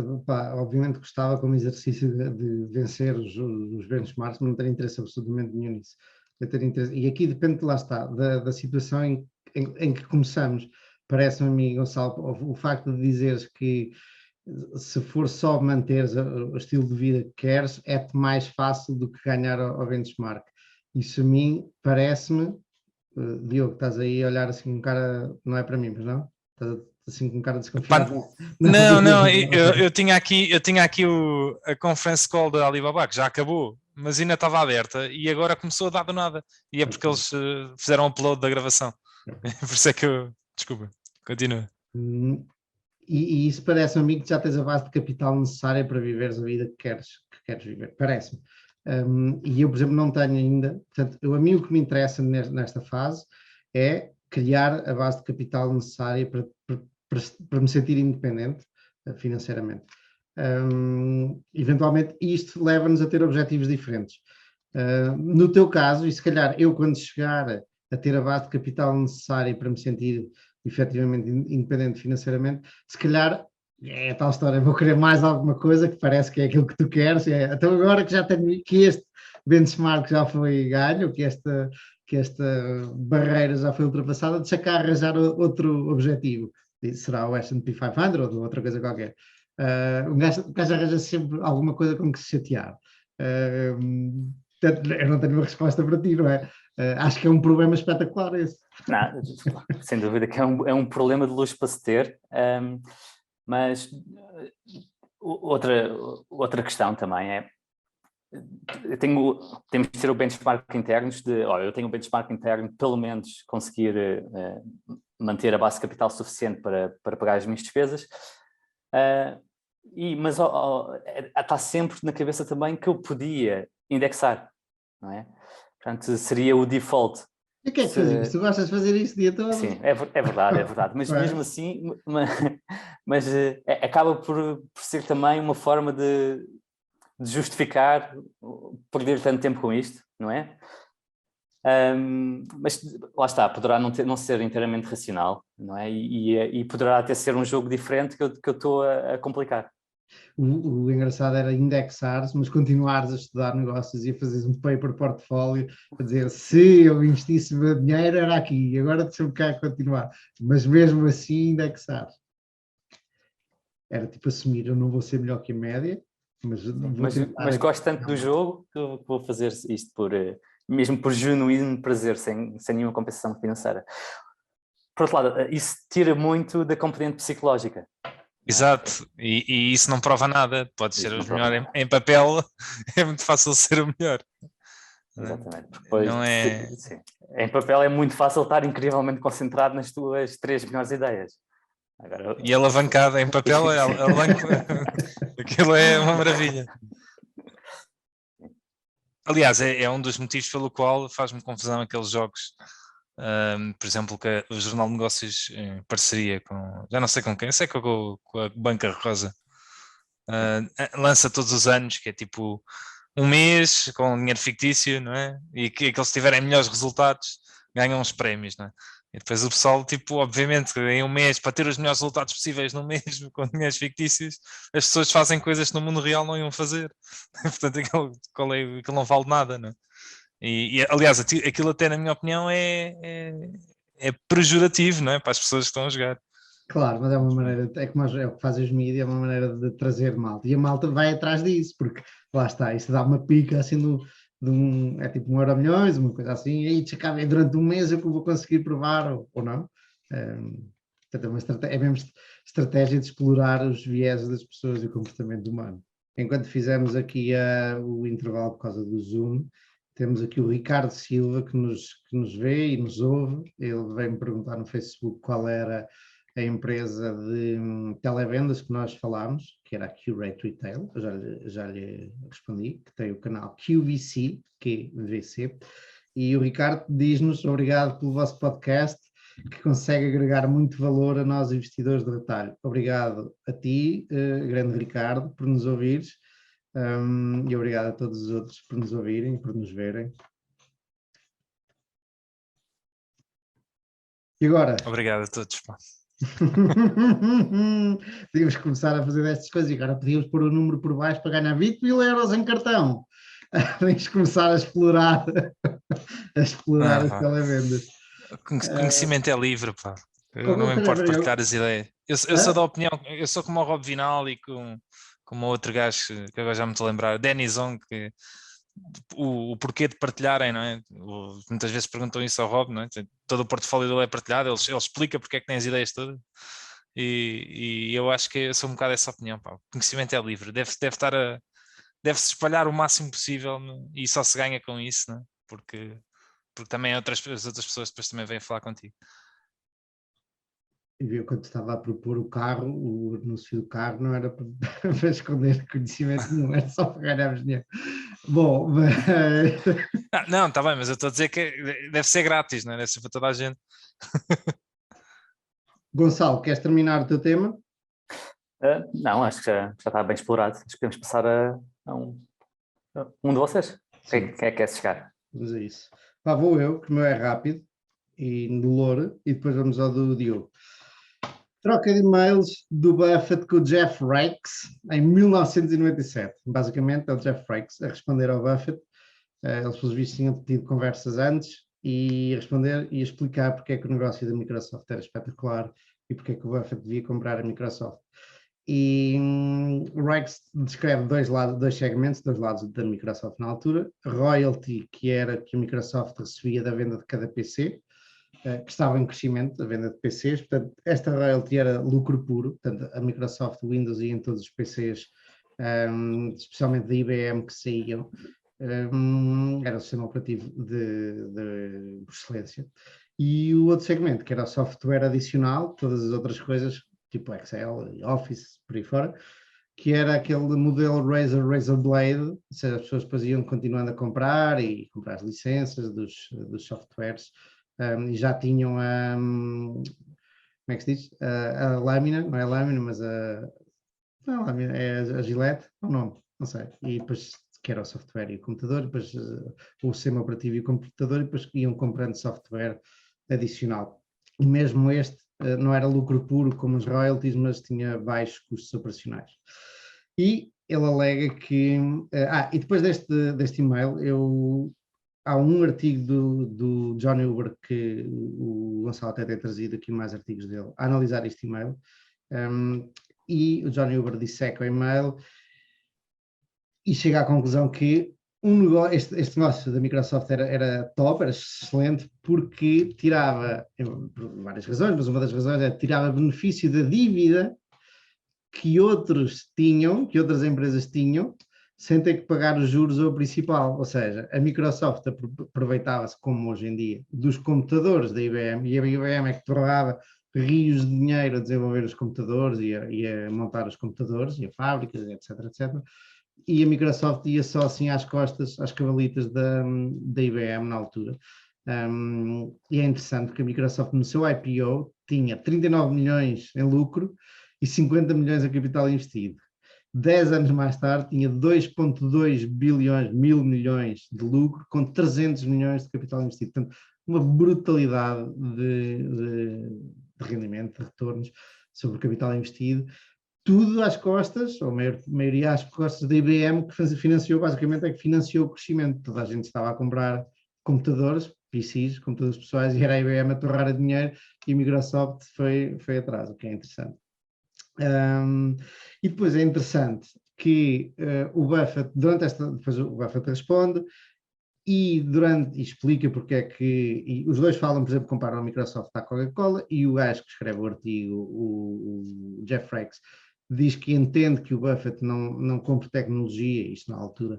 obviamente gostava como exercício de vencer os benchmarks, mas não tenho interesse absolutamente nenhum nisso. a ter interesse. E aqui depende, lá está, da situação em que começamos. Parece-me a mim, Gonçalo, o facto de dizeres que se for só manteres o estilo de vida que queres, é-te mais fácil do que ganhar ao benchmark. Isso a mim parece-me, Diogo, estás aí a olhar assim com cara, não é para mim, mas não? Estás assim com cara desconfiado? Não, eu tinha aqui a conference call da Alibaba, que já acabou, mas ainda estava aberta e agora começou a dar do nada. E é porque eles fizeram upload da gravação. Por isso é que desculpa, continua. E isso parece-me a mim que já tens a base de capital necessária para viveres a vida que queres viver, parece-me. E eu, por exemplo, não tenho ainda, portanto, a mim o que me interessa nesta fase é criar a base de capital necessária para me sentir independente financeiramente. Eventualmente isto leva-nos a ter objetivos diferentes. No teu caso, e se calhar eu quando chegar a ter a base de capital necessária para me sentir efetivamente independente financeiramente, se calhar é a tal história, vou querer mais alguma coisa que parece que é aquilo que tu queres, então agora que já tenho, que este benchmark já foi ganho, que esta barreira já foi ultrapassada, deixa cá arranjar outro objetivo, será o S&P 500 ou outra coisa qualquer. O gajo arranja sempre alguma coisa com que se chatear. Eu não tenho uma resposta para ti, não é? Acho que é um problema espetacular esse. Não, sem dúvida que é um problema de luxo para se ter, mas outra questão também é, temos de ter o benchmark interno eu tenho um benchmark interno de pelo menos conseguir manter a base de capital suficiente para pagar as minhas despesas, mas está sempre na cabeça também que eu podia indexar, não é? Portanto, seria o default. E o que é que fazes? Tu gostas de fazer isso o dia todo? Sim, é verdade. Mas mesmo assim, acaba por ser também uma forma de justificar perder tanto tempo com isto, não é? Mas lá está, poderá não ser inteiramente racional, não é? E poderá até ser um jogo diferente que eu estou a complicar. O engraçado era indexares, mas continuares a estudar negócios e a fazeres um paper portfólio, a dizer, se eu investisse o meu dinheiro era aqui, agora deixa-me cá continuar. Mas mesmo assim indexar. Era tipo assumir, eu não vou ser melhor que a média, mas gosto tanto do jogo que eu vou fazer isto mesmo por genuíno prazer, sem nenhuma compensação financeira. Por outro lado, isso tira muito da componente psicológica. Exato, e isso não prova nada, pode ser o melhor em papel, é muito fácil ser o melhor. Exatamente. Sim. Em papel é muito fácil estar incrivelmente concentrado nas tuas 3 melhores ideias. Agora, e alavancada em papel, aquilo é uma maravilha. Aliás, é um dos motivos pelo qual faz-me confusão aqueles jogos. Por exemplo, que o Jornal de Negócios em parceria com, já não sei com quem, sei que com a Banca Rosa, lança todos os anos, que é tipo um mês com dinheiro fictício, não é? E que eles tiverem melhores resultados ganham uns prémios, não é? E depois o pessoal, tipo, obviamente, em um mês, para ter os melhores resultados possíveis no mês com dinheiros fictícios, as pessoas fazem coisas que no mundo real não iam fazer. Portanto, aquilo não vale nada, não é? E aliás, aquilo até na minha opinião é pejorativo, não é? Para as pessoas que estão a jogar. Claro, mas é uma maneira, é o que fazem os mídias, é uma maneira de trazer malta. E a malta vai atrás disso, porque lá está, isso dá uma pica assim é tipo 1 euro milhões, uma coisa assim, e aí durante um mês eu vou conseguir provar ou não. Portanto, é mesmo estratégia de explorar os vieses das pessoas e o comportamento humano. Enquanto fizemos aqui o intervalo por causa do Zoom, temos aqui o Ricardo Silva que nos vê e nos ouve. Ele veio-me perguntar no Facebook qual era a empresa de televendas que nós falámos, que era a Qurate Retail. Eu já lhe respondi, que tem o canal QVC, e o Ricardo diz-nos obrigado pelo vosso podcast, que consegue agregar muito valor a nós investidores de retalho. Obrigado a ti, grande Ricardo, por nos ouvires. E obrigado a todos os outros por nos ouvirem, por nos verem. E agora? Obrigado a todos. Podíamos começar a fazer destas coisas e agora podíamos pôr o número por baixo para ganhar 20 mil euros em cartão. Tens de começar a explorar, as pá. televendas. Conhecimento é livre, pá. Eu não me Espera, importo espera, partilhar as ideias. Eu sou da opinião, eu sou como o Rob Vinal e como outro gajo que agora já me estou a lembrar, Danny Zong, que o porquê de partilharem, não é? Muitas vezes perguntam isso ao Rob, não é? Todo o portfólio dele é partilhado, ele explica porque é que tem as ideias todas. E eu acho que eu sou um bocado dessa opinião, pá. O conhecimento é livre, deve-se espalhar o máximo possível, e só se ganha com isso, não é? Porque também as outras pessoas depois também vêm falar contigo. E viu quando estava a propor o carro, o anúncio do carro não era para, para esconder conhecimento nenhum, era só para ganharmos dinheiro. Bom, mas... Não, está bem, mas eu estou a dizer que deve ser grátis, não é? Deve ser para toda a gente. Gonçalo, queres terminar o teu tema? Não, acho que já está bem explorado. Acho que podemos passar a um de vocês. Quem é que quer chegar? Vamos a isso. Pá, vou eu, que o meu é rápido e no louro, e depois vamos ao do Diogo. Troca de e-mails do Buffett com o Jeff Rakes em 1997. Basicamente, é o Jeff Rakes a responder ao Buffett. Eles, pelos vistos, tinham tido conversas antes e a responder e a explicar porque é que o negócio da Microsoft era espetacular e porque é que o Buffett devia comprar a Microsoft. E o Rakes descreve dois segmentos, dois lados da Microsoft na altura. Royalty, que era que a Microsoft recebia da venda de cada PC, que estava em crescimento, a venda de PCs. Portanto, esta royalty era lucro puro. Portanto, a Microsoft Windows ia em todos os PCs, especialmente da IBM, que saíam. Era o sistema operativo de excelência. E o outro segmento, que era o software adicional, todas as outras coisas, tipo Excel, Office, por aí fora, que era aquele modelo Razor Blade, ou seja, as pessoas depois iam continuando a comprar e comprar as licenças dos softwares, e já tinham como é que se diz? A lâmina, não é a lâmina, mas não, a lâmina é a Gillette, o nome, não sei, e depois que era o software e o computador, depois o sistema operativo e o computador, e depois iam comprando software adicional. E mesmo este não era lucro puro como os royalties, mas tinha baixos custos operacionais. E ele alega que... e depois deste e-mail, há um artigo do John Huber que o Gonçalo até tem trazido aqui mais artigos dele, a analisar este e-mail. E o John Huber disseca o e-mail e chega à conclusão que este negócio da Microsoft era top, era excelente, porque tirava, por várias razões, mas uma das razões é que tirava benefício da dívida que outros tinham, que outras empresas tinham, sem ter que pagar os juros ou o principal. Ou seja, a Microsoft aproveitava-se, como hoje em dia, dos computadores da IBM, e a IBM é que torrava rios de dinheiro a desenvolver os computadores e a montar os computadores, e a fábricas, etc, etc. E a Microsoft ia só assim às costas, às cavalitas da IBM na altura. E é interessante que a Microsoft no seu IPO tinha 39 milhões em lucro e 50 milhões em capital investido. 10 anos mais tarde tinha 2,2 mil milhões de lucro com 300 milhões de capital investido. Portanto, uma brutalidade de rendimento, de retornos sobre o capital investido. Tudo às costas, ou a maioria às costas da IBM, que financiou, basicamente, que financiou o crescimento. Toda a gente estava a comprar computadores, PCs, computadores pessoais, e era a IBM a torrar dinheiro, e a Microsoft foi atrás, o que é interessante. E depois é interessante que o Buffett, depois o Buffett responde, e explica porque é que, os dois falam, por exemplo, comparam a Microsoft à Coca-Cola, e o gajo que escreve o artigo, o Jeff Rakes, diz que entende que o Buffett não compra tecnologia, isto na altura,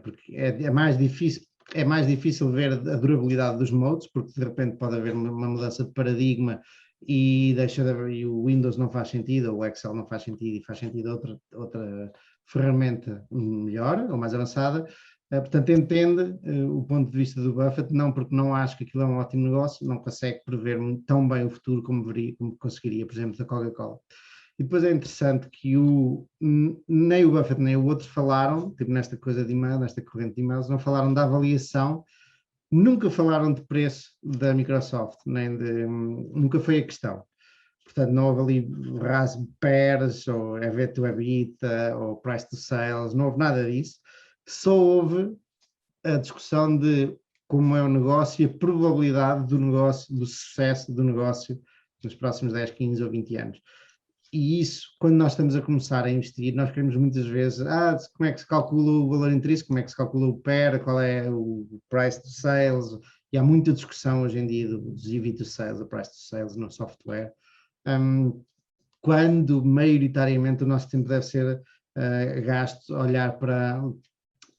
porque é mais difícil ver a durabilidade dos modes, porque de repente pode haver uma mudança de paradigma e o Windows não faz sentido, ou o Excel não faz sentido, e faz sentido outra ferramenta melhor ou mais avançada. Portanto, entende o ponto de vista do Buffett, não porque não acha que aquilo é um ótimo negócio, não consegue prever tão bem o futuro como conseguiria, por exemplo, da Coca-Cola. E depois é interessante que nem o Buffett nem o outro falaram, tipo nesta coisa de e-mail, nesta corrente de e-mails, não falaram da avaliação, nunca falaram de preço da Microsoft, nunca foi a questão. Portanto, não houve ali RAS pairs, ou EV to EBITDA, ou price to sales, não houve nada disso. só houve a discussão de como é o negócio e a probabilidade do negócio, do sucesso do negócio nos próximos 10, 15 ou 20 anos. E isso, quando nós estamos a começar a investir, nós queremos muitas vezes, como é que se calcula o valor intrínseco, como é que se calcula o PER, qual é o price to sales, e há muita discussão hoje em dia dos EV to sales, o price to sales no software, quando maioritariamente o nosso tempo deve ser gasto a olhar para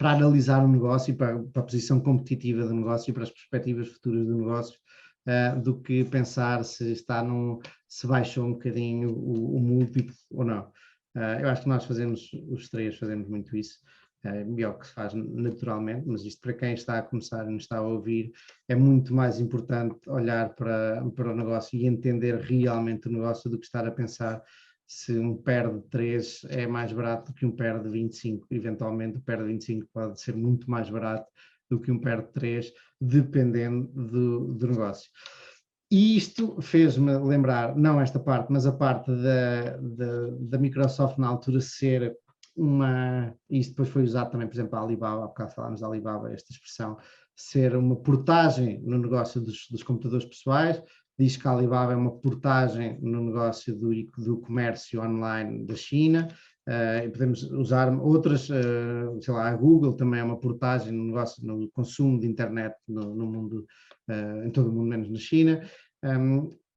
analisar o negócio e para a posição competitiva do negócio e para as perspectivas futuras do negócio, do que pensar se baixou um bocadinho o múltiplo ou não. Eu acho que nós os três fazemos muito isso, e é o que se faz naturalmente, mas isto para quem está a começar e não está a ouvir, é muito mais importante olhar para o negócio e entender realmente o negócio do que estar a pensar se um PER de 3 é mais barato do que um PER de 25. Eventualmente o PER de 25 pode ser muito mais barato do que um PER de 3, dependendo do negócio. E isto fez-me lembrar, não esta parte, mas a parte da Microsoft na altura ser e isso depois foi usado também, por exemplo, a Alibaba, há bocado falámos da Alibaba, esta expressão, ser uma portagem no negócio dos computadores pessoais. Diz que a Alibaba é uma portagem no negócio do comércio online da China, e podemos usar outras, sei lá, a Google também é uma portagem no negócio, no consumo de internet no mundo, em todo o mundo, menos na China.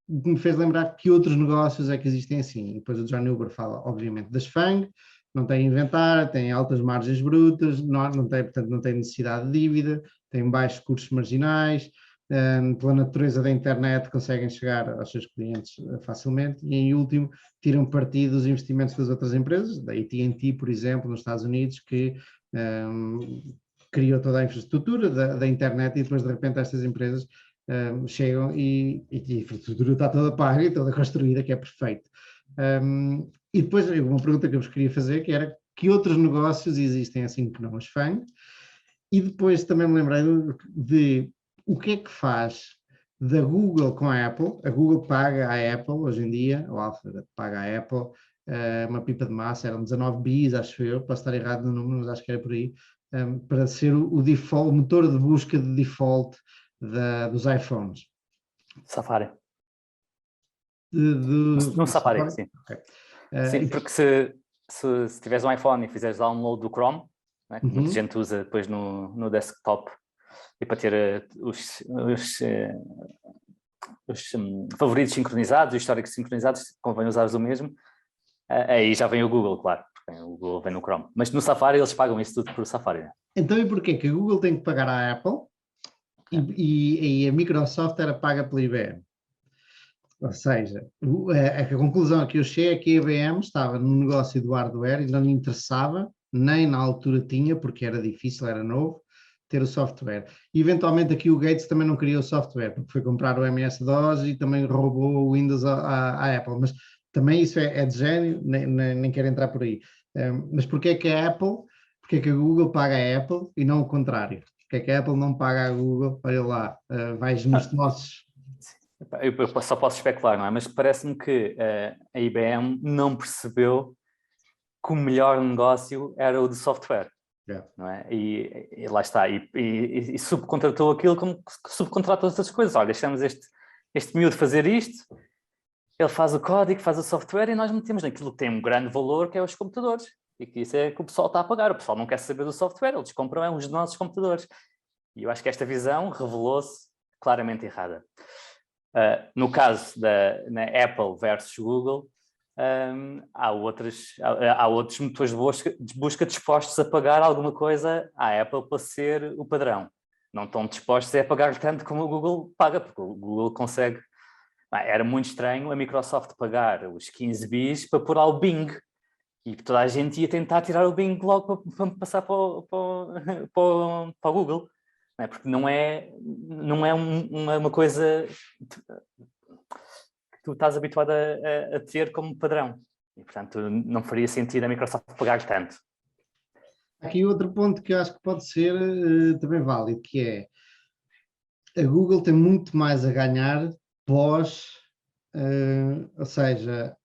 Me fez lembrar que outros negócios é que existem assim. E depois o John Huber fala, obviamente, das FANG, não tem inventário, tem altas margens brutas, portanto não tem necessidade de dívida, tem baixos custos marginais, pela natureza da internet conseguem chegar aos seus clientes facilmente e, em último, tiram partido dos investimentos das outras empresas, da AT&T, por exemplo, nos Estados Unidos, que criou toda a infraestrutura da internet e depois, de repente, estas empresas chegam e a infraestrutura está toda paga e toda construída, que é perfeito. E depois, uma pergunta que eu vos queria fazer, que era que outros negócios existem assim que não as FANG? E depois também me lembrei de o que é que faz da Google com a Apple. A Google paga à Apple, hoje em dia, o Alphabet paga à Apple uma pipa de massa, eram 19 bis, acho eu, posso estar errado no número, mas acho que era por aí, para ser o default, o motor de busca de default dos iPhones. Safari. No Safari, sim. Okay. Sim, porque se tiveres um iPhone e fizeres download do Chrome, né, que muita gente usa depois no desktop, e para ter os favoritos sincronizados, os históricos sincronizados, convém usar o mesmo. Aí já vem o Google, claro, porque o Google vem no Chrome. Mas no Safari eles pagam isso tudo por Safari. Né? Então e porquê que a Google tem que pagar à Apple e a Microsoft era paga pela IBM? Ou seja, a conclusão que eu cheguei é que a IBM estava no negócio do hardware e não lhe interessava, nem na altura tinha, porque era difícil, era novo, ter o software. E eventualmente aqui o Gates também não queria o software, porque foi comprar o MS-DOS e também roubou o Windows à Apple. Mas também isso é de gênio, nem quero entrar por aí. Mas porquê é que a Apple, porquê é que a Google paga a Apple e não o contrário? Porquê é que a Apple não paga a Google? Olha lá, vais nos nossos... Eu só posso especular, não é? Mas parece-me que a IBM não percebeu que o melhor negócio era o de software. Yeah. Não é? E lá está, e subcontratou aquilo como subcontrata outras coisas. Olha, deixamos este miúdo fazer isto, ele faz o código, faz o software e nós metemos naquilo que tem um grande valor, que é os computadores. E que isso é que o pessoal está a pagar. O pessoal não quer saber do software, eles compram os nossos computadores. E eu acho que esta visão revelou-se claramente errada. No caso na Apple versus Google, há outros motores de busca dispostos a pagar alguma coisa à Apple para ser o padrão. Não estão dispostos a pagar tanto como o Google paga, porque o Google consegue... Era muito estranho a Microsoft pagar os 15 bis para pôr ao Bing, e toda a gente ia tentar tirar o Bing logo para passar para o Google. Não é? Porque não é uma coisa que tu estás habituado a ter como padrão. E, portanto, não faria sentido a Microsoft pagar tanto. Aqui outro ponto que eu acho que pode ser também válido, que é a Google tem muito mais a ganhar ou seja,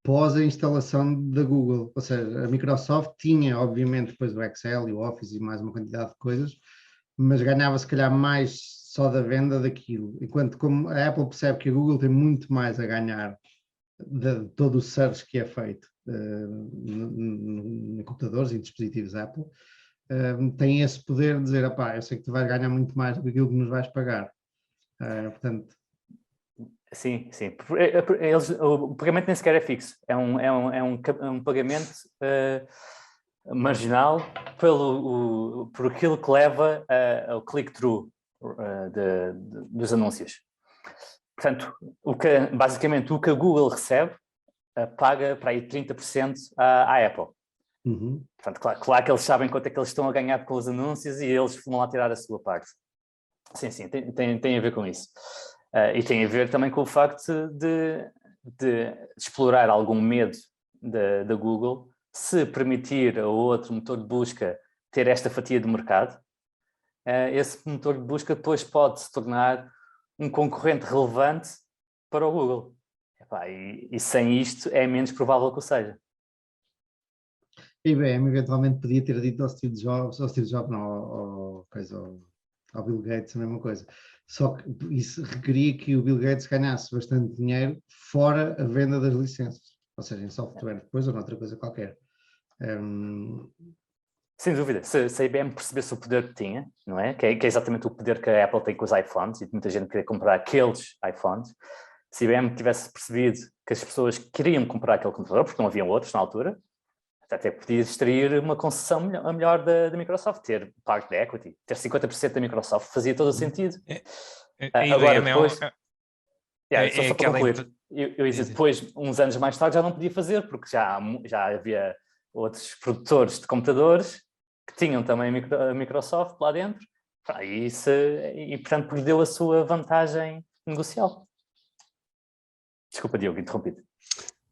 pós a instalação da Google. Ou seja, a Microsoft tinha, obviamente, depois o Excel e o Office e mais uma quantidade de coisas, mas ganhava se calhar mais só da venda daquilo. Enquanto como a Apple percebe que a Google tem muito mais a ganhar de todo o search que é feito em computadores e dispositivos Apple, tem esse poder de dizer, eu sei que tu vais ganhar muito mais do que aquilo que nos vais pagar. Portanto... Sim. O pagamento nem sequer é fixo. É um pagamento marginal por aquilo que leva ao click-through dos anúncios. Portanto, basicamente o que a Google recebe paga para aí 30% à Apple. Uhum. Portanto, claro que eles sabem quanto é que eles estão a ganhar com os anúncios e eles vão lá tirar a sua parte. Sim, tem a ver com isso. E tem a ver também com o facto de explorar algum medo da Google, se permitir a outro motor de busca ter esta fatia de mercado, esse motor de busca depois pode se tornar um concorrente relevante para o Google. E sem isto é menos provável que o seja. A IBM eventualmente podia ter dito ao Steve Jobs não, ao Bill Gates a mesma coisa. Só que isso requeria que o Bill Gates ganhasse bastante dinheiro fora a venda das licenças, ou seja, em software depois ou noutra coisa qualquer. Sem dúvida, se a IBM percebesse o poder que tinha, não é? Que é exatamente o poder que a Apple tem com os iPhones, e muita gente queria comprar aqueles iPhones, se a IBM tivesse percebido que as pessoas queriam comprar aquele computador, porque não haviam outros na altura, até podia extrair uma concessão melhor da Microsoft, ter parte da equity, ter 50% da Microsoft fazia todo o sentido. Agora, depois... Só para concluir, eu ia dizer, depois, uns anos mais tarde, já não podia fazer, porque já havia outros produtores de computadores que tinham também a Microsoft lá dentro, e portanto perdeu a sua vantagem negocial. Desculpa, Diogo, interrompido.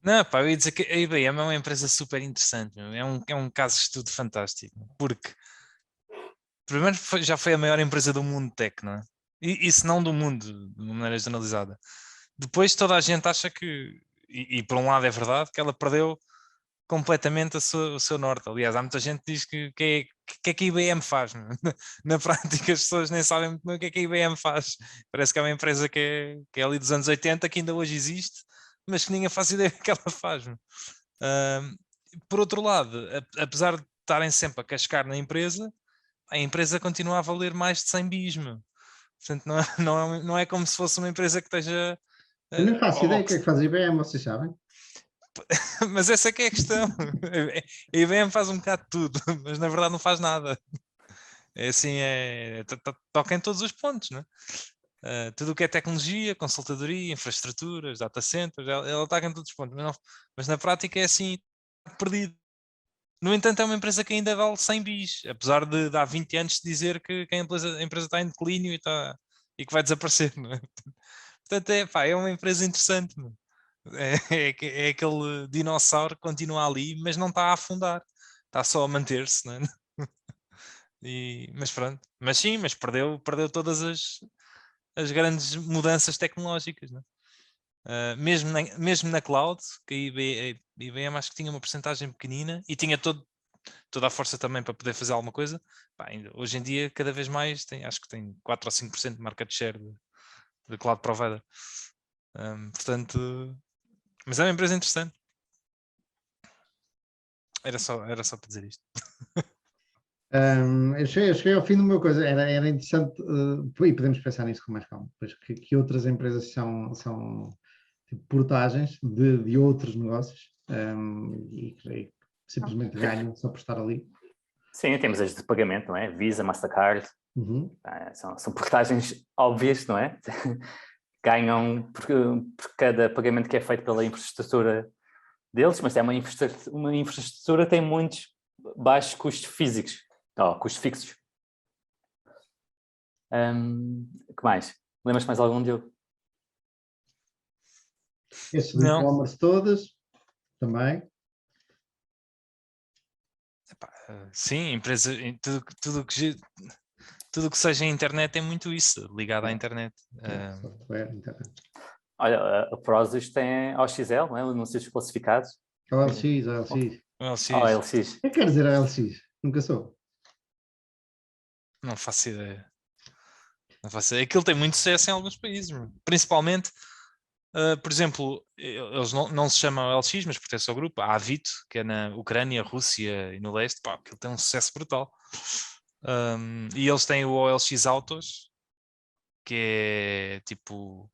Não, eu ia dizer que a IBM é uma empresa super interessante, é um caso de estudo fantástico, porque primeiro já foi a maior empresa do mundo tech, não é? E se não do mundo, de uma maneira generalizada. Depois toda a gente acha que, e por um lado é verdade, que ela perdeu completamente o seu norte. Aliás, há muita gente que diz que é que a IBM faz. Na prática as pessoas nem sabem muito bem o que é que a IBM faz. Parece que é uma empresa que é ali dos anos 80, que ainda hoje existe, mas que ninguém faz ideia do que ela faz. Por outro lado, apesar de estarem sempre a cascar na empresa, a empresa continua a valer mais de 100 bis. Portanto, não é como se fosse uma empresa que esteja... Eu não faço ideia do que é que faz a IBM, vocês sabem? Mas essa é que é a questão. A IBM faz um bocado de tudo, mas na verdade não faz nada. É assim, toca em todos os pontos, não é? Tudo o que é tecnologia, consultadoria, infraestruturas, data centers, ela toca em todos os pontos, mas na prática é assim, perdido. No entanto, é uma empresa que ainda vale 100 bis, apesar de há 20 anos dizer que a empresa está em declínio e que vai desaparecer, não é? Portanto, é uma empresa interessante, não é? É aquele dinossauro que continua ali, mas não está a afundar, está só a manter-se, não é? Mas pronto, mas perdeu todas as grandes mudanças tecnológicas, não é? Mesmo na cloud, que a IBM acho que tinha uma porcentagem pequenina e tinha toda a força também para poder fazer alguma coisa. Hoje em dia, cada vez mais, acho que tem 4 ou 5% de market share de cloud provider. Portanto, mas é uma empresa interessante. Era só para dizer isto. Eu cheguei ao fim de uma coisa, era interessante, e podemos pensar nisso com mais calma, pois que outras empresas são tipo, portagens de outros negócios e que simplesmente ganham só por estar ali. Sim, temos as de pagamento, não é? Visa, Mastercard, são portagens óbvias, não é? Ganham por cada pagamento que é feito pela infraestrutura deles, mas é uma infraestrutura que tem muitos baixos custos físicos. Custos fixos. Que mais? Lembras mais algum, Diogo? Esses de e-commerce todas, também. Sim, empresa, tudo que seja internet é muito isso, ligado à internet. Software, internet. Olha, a Prozis tem OXL, não é? Anúncios classificados. É o LX, é o LX. LX, OLX. O que quer dizer LX? Nunca sou. não faço ideia. Não faço ideia. Aquilo tem muito sucesso em alguns países, principalmente, por exemplo, eles não se chamam LX, mas pertence ao grupo, a Avito, que é na Ucrânia, Rússia e no leste, pá, aquilo tem um sucesso brutal. E eles têm o OLX Autos, que é tipo...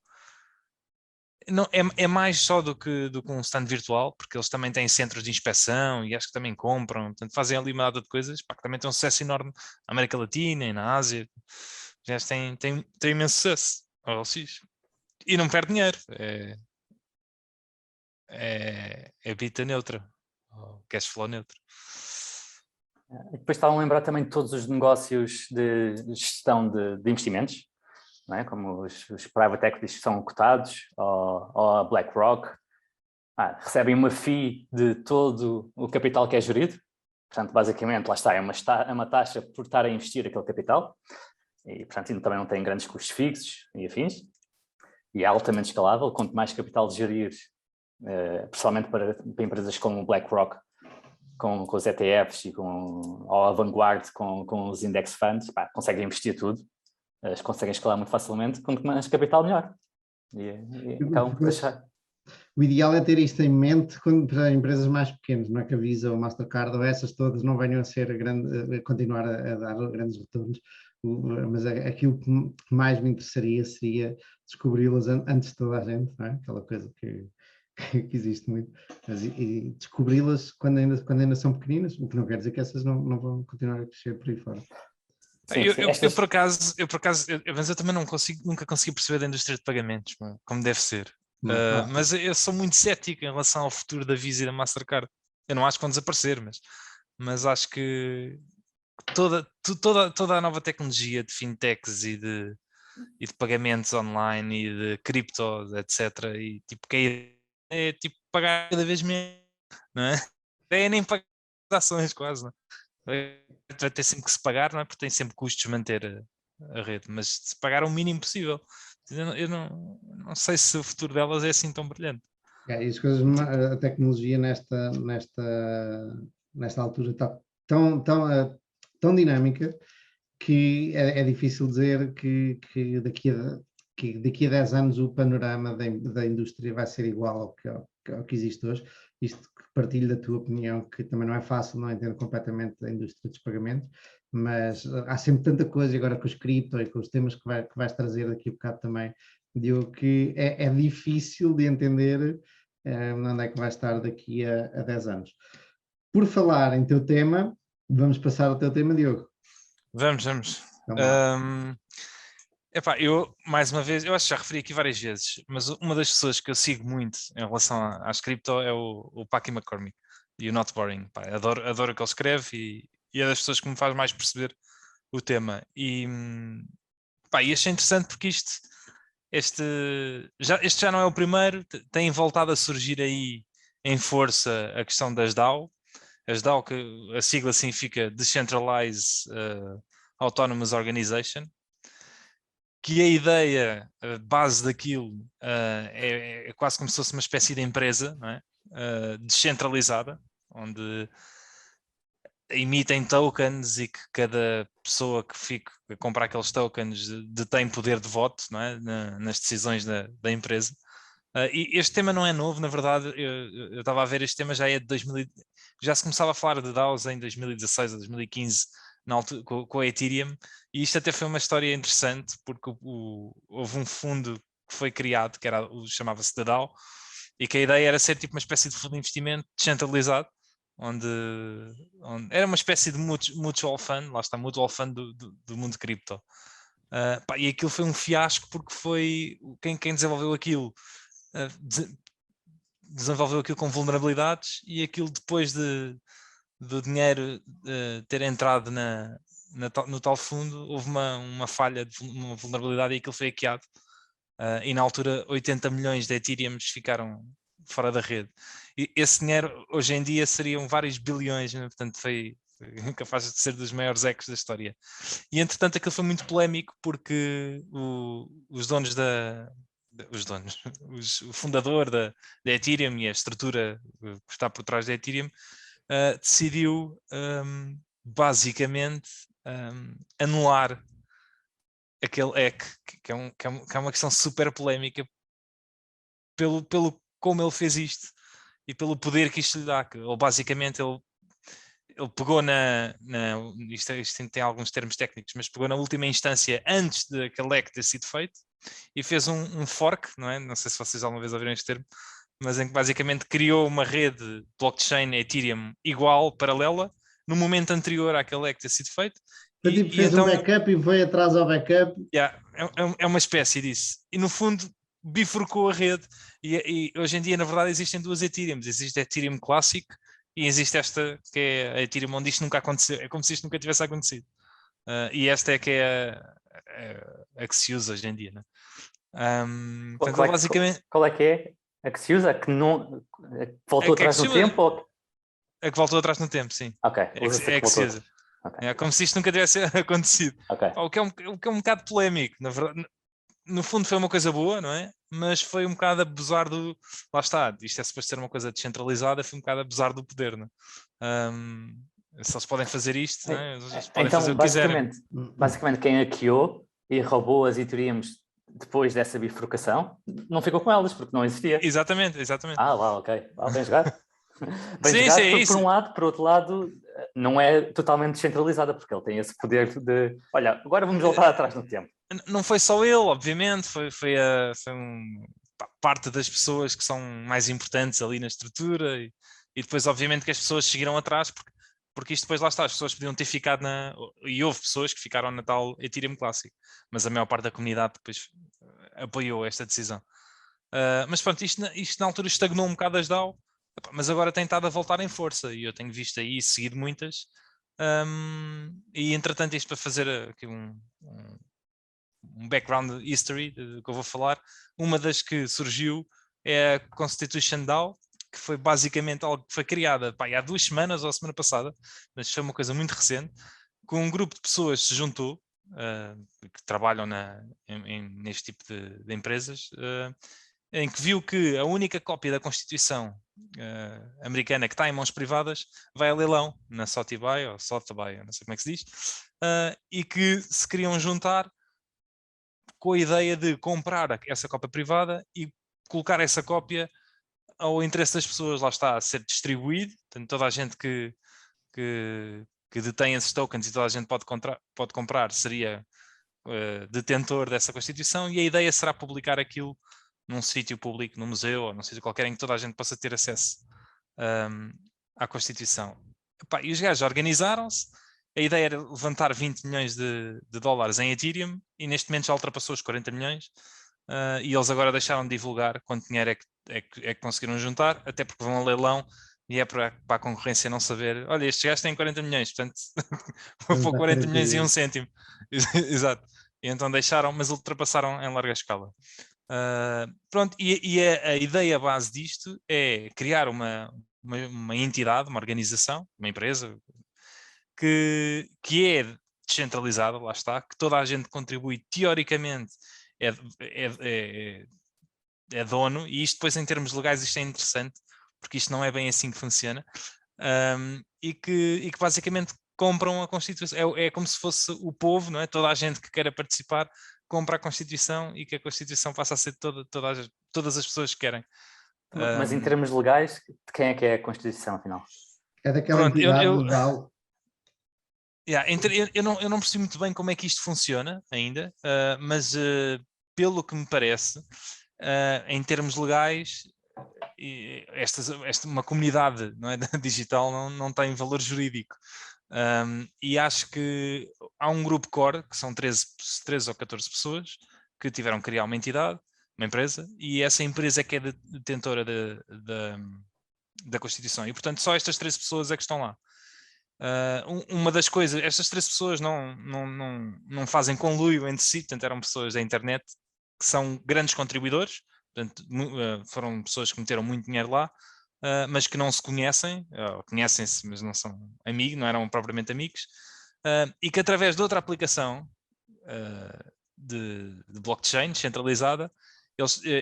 Não, é mais só do que um stand virtual, porque eles também têm centros de inspeção e acho que também compram, portanto fazem ali uma data de coisas, pá, que também tem um sucesso enorme na América Latina e na Ásia. Já tem imenso sucesso, o OLX. E não perde dinheiro, é bita neutra, cash flow neutro. E depois estavam a lembrar também de todos os negócios de gestão de investimentos, não é? Como os private equities que são cotados, ou a BlackRock, recebem uma fee de todo o capital que é gerido. Portanto, basicamente, lá está, é uma taxa por estar a investir aquele capital. E, portanto, também não tem grandes custos fixos e afins. E é altamente escalável. Quanto mais capital gerir, principalmente para empresas como o BlackRock, com os ETFs e ou a Vanguard com os index funds, conseguem investir tudo. Eles conseguem escalar muito facilmente. Quanto mais capital, melhor. E acabam por deixar. O ideal é ter isto em mente para empresas mais pequenas, não é que a Visa ou Mastercard ou essas todas não venham a continuar a dar grandes retornos, mas aquilo que mais me interessaria seria descobri-las antes de toda a gente, não é? Aquela coisa que existe muito, mas e descobri-las quando ainda são pequeninas, o que não quer dizer que essas não vão continuar a crescer por aí fora. Sim, eu por acaso, mas eu também nunca consegui perceber da indústria de pagamentos, como deve ser. Mas eu sou muito cético em relação ao futuro da Visa e da Mastercard. Eu não acho que vão desaparecer, mas acho que toda a nova tecnologia de fintechs e de pagamentos online e de cripto, etc. E tipo, que é tipo pagar cada vez menos, não é? É nem pagar ações quase, não é? Vai ter sempre que se pagar, não é? Porque tem sempre custos manter a rede, mas se pagar o mínimo possível. Eu não sei se o futuro delas é assim tão brilhante. A tecnologia nesta altura está tão dinâmica que é difícil dizer que daqui a 10 anos o panorama da indústria vai ser igual ao que existe hoje. Isto partilho da tua opinião, que também não é fácil, não entendo completamente a indústria dos pagamentos, mas há sempre tanta coisa, agora com os cripto e com os temas que vais trazer daqui a bocado também, Diogo, que é difícil de entender onde é que vai estar daqui a 10 anos. Por falar em teu tema, vamos passar ao teu tema, Diogo. Vamos. Epá, eu, mais uma vez, eu acho que já referi aqui várias vezes, mas uma das pessoas que eu sigo muito em relação às cripto é o Packy McCormick e o Not Boring. Pá, adoro o que ele escreve e é das pessoas que me faz mais perceber o tema. E achei interessante porque este já não é o primeiro, tem voltado a surgir aí em força a questão das DAO. As DAO, que a sigla significa Decentralized Autonomous Organization, que a ideia, a base daquilo é quase como se fosse uma espécie de empresa, não é? Descentralizada, onde emitem tokens e que cada pessoa que fica a comprar aqueles tokens detém poder de voto, não é? Nas decisões da empresa. E este tema não é novo, na verdade, eu estava a ver, este tema já é de 2000, já se começava a falar de DAOs em 2016 ou 2015, na altura, com a Ethereum, e isto até foi uma história interessante, porque houve um fundo que foi criado, que chamava-se The DAO, e que a ideia era ser tipo uma espécie de fundo de investimento descentralizado, onde era uma espécie de mutual fund, lá está, mutual fund do mundo cripto. E aquilo foi um fiasco porque foi quem desenvolveu aquilo desenvolveu aquilo com vulnerabilidades, e aquilo depois do dinheiro ter entrado no tal fundo, houve uma falha, uma vulnerabilidade, e aquilo foi hackeado. E na altura 80 milhões de Ethereum ficaram fora da rede. E esse dinheiro hoje em dia seriam vários bilhões, né? Portanto foi capaz de ser dos maiores hacks da história. E entretanto aquilo foi muito polémico porque os donos os donos, o fundador da Ethereum e a estrutura que está por trás da Ethereum, decidiu basicamente anular aquele hack, que é uma questão super polémica pelo como ele fez isto e pelo poder que isto lhe dá. Ou basicamente ele pegou isto tem alguns termos técnicos, mas pegou na última instância antes daquele hack ter sido feito e fez um fork, não é? Não sei se vocês alguma vez ouviram este termo, mas em que basicamente criou uma rede blockchain Ethereum igual, paralela, no momento anterior àquele hack ter sido feito. Foi tipo, fez então, um backup e foi atrás ao backup. É uma espécie disso. E no fundo bifurcou a rede. E hoje em dia, na verdade, existem duas Ethereums. Existe a Ethereum Classic e existe esta que é a Ethereum onde isto nunca aconteceu. É como se isto nunca tivesse acontecido. E esta é que é a que se usa hoje em dia. Né? Basicamente... Qual é que é? A que se usa? Que não voltou atrás no tempo? Ou... A que voltou atrás no tempo, sim. Ok. É que se usa. Okay. É como se isto nunca tivesse acontecido. Okay. O que é um bocado polémico. Na verdade, no fundo foi uma coisa boa, não é? Mas foi um bocado abusar do... Lá está, isto é suposto ser uma coisa descentralizada, foi um bocado abusar do poder, não é? Só se podem fazer isto, não é? Podem então, fazer o que quiserem. Basicamente, quem hackeou e roubou as Ethereums depois dessa bifurcação, não ficou com elas, porque não existia. Exatamente. Ah, lá, ok. Bem jogado. Sim, por um lado, por outro lado, não é totalmente descentralizada, porque ele tem esse poder de, olha, agora vamos voltar atrás no tempo. Não foi só ele, obviamente, foi parte das pessoas que são mais importantes ali na estrutura e depois, obviamente, que as pessoas seguiram atrás, porque isto depois lá está, as pessoas podiam ter ficado e houve pessoas que ficaram na tal Ethereum Classic, mas a maior parte da comunidade depois apoiou esta decisão. Mas pronto, isto na altura estagnou um bocado as DAO, mas agora tem estado a voltar em força e eu tenho visto aí, seguido muitas, e entretanto isto para fazer aqui um background history que eu vou falar, uma das que surgiu é a Constitution DAO, que foi basicamente algo que foi criada há 2 semanas ou a semana passada, mas foi uma coisa muito recente, com um grupo de pessoas se juntou, que trabalham neste tipo de empresas, em que viu que a única cópia da Constituição americana que está em mãos privadas vai a leilão na Sotheby's ou Sotheby's, não sei como é que se diz, e que se queriam juntar com a ideia de comprar essa cópia privada e colocar essa cópia ao interesse das pessoas, lá está, a ser distribuído, portanto toda a gente que detém esses tokens e toda a gente pode comprar seria detentor dessa Constituição, e a ideia será publicar aquilo num sítio público, num museu ou num sítio qualquer em que toda a gente possa ter acesso à Constituição. E os gajos organizaram-se, a ideia era levantar 20 milhões de dólares em Ethereum e neste momento já ultrapassou os 40 milhões e eles agora deixaram de divulgar quanto dinheiro é que conseguiram juntar, até porque vão a leilão e é para a concorrência não saber, olha, estes gajos têm 40 milhões, portanto vou pôr 40 milhões e 1 cêntimo. Exato. E então deixaram, mas ultrapassaram em larga escala. Pronto, e a ideia base disto é criar uma entidade, uma organização, uma empresa que é descentralizada, lá está, que toda a gente contribui, teoricamente é dono, e isto depois em termos legais isto é interessante, porque isto não é bem assim que funciona, e que basicamente compram a Constituição, é como se fosse o povo, não é? Toda a gente que queira participar compra a Constituição e que a Constituição passa a ser todas as pessoas que querem. Mas em termos legais, de quem é que é a Constituição, afinal? É daquela entidade legal. Eu não percebi muito bem como é que isto funciona ainda, mas pelo que me parece, em termos legais, uma comunidade, não é, digital não tem valor jurídico. E acho que há um grupo core, que são 13 ou 14 pessoas, que tiveram que criar uma entidade, uma empresa, e essa empresa é que é detentora da Constituição. E, portanto, só estas 13 pessoas é que estão lá. Uma das coisas, estas 13 pessoas não fazem conluio entre si, portanto, eram pessoas da internet que são grandes contribuidores, portanto, foram pessoas que meteram muito dinheiro lá, mas que não se conhecem, conhecem-se, mas não são amigos, não eram propriamente amigos, e que através de outra aplicação de blockchain descentralizada,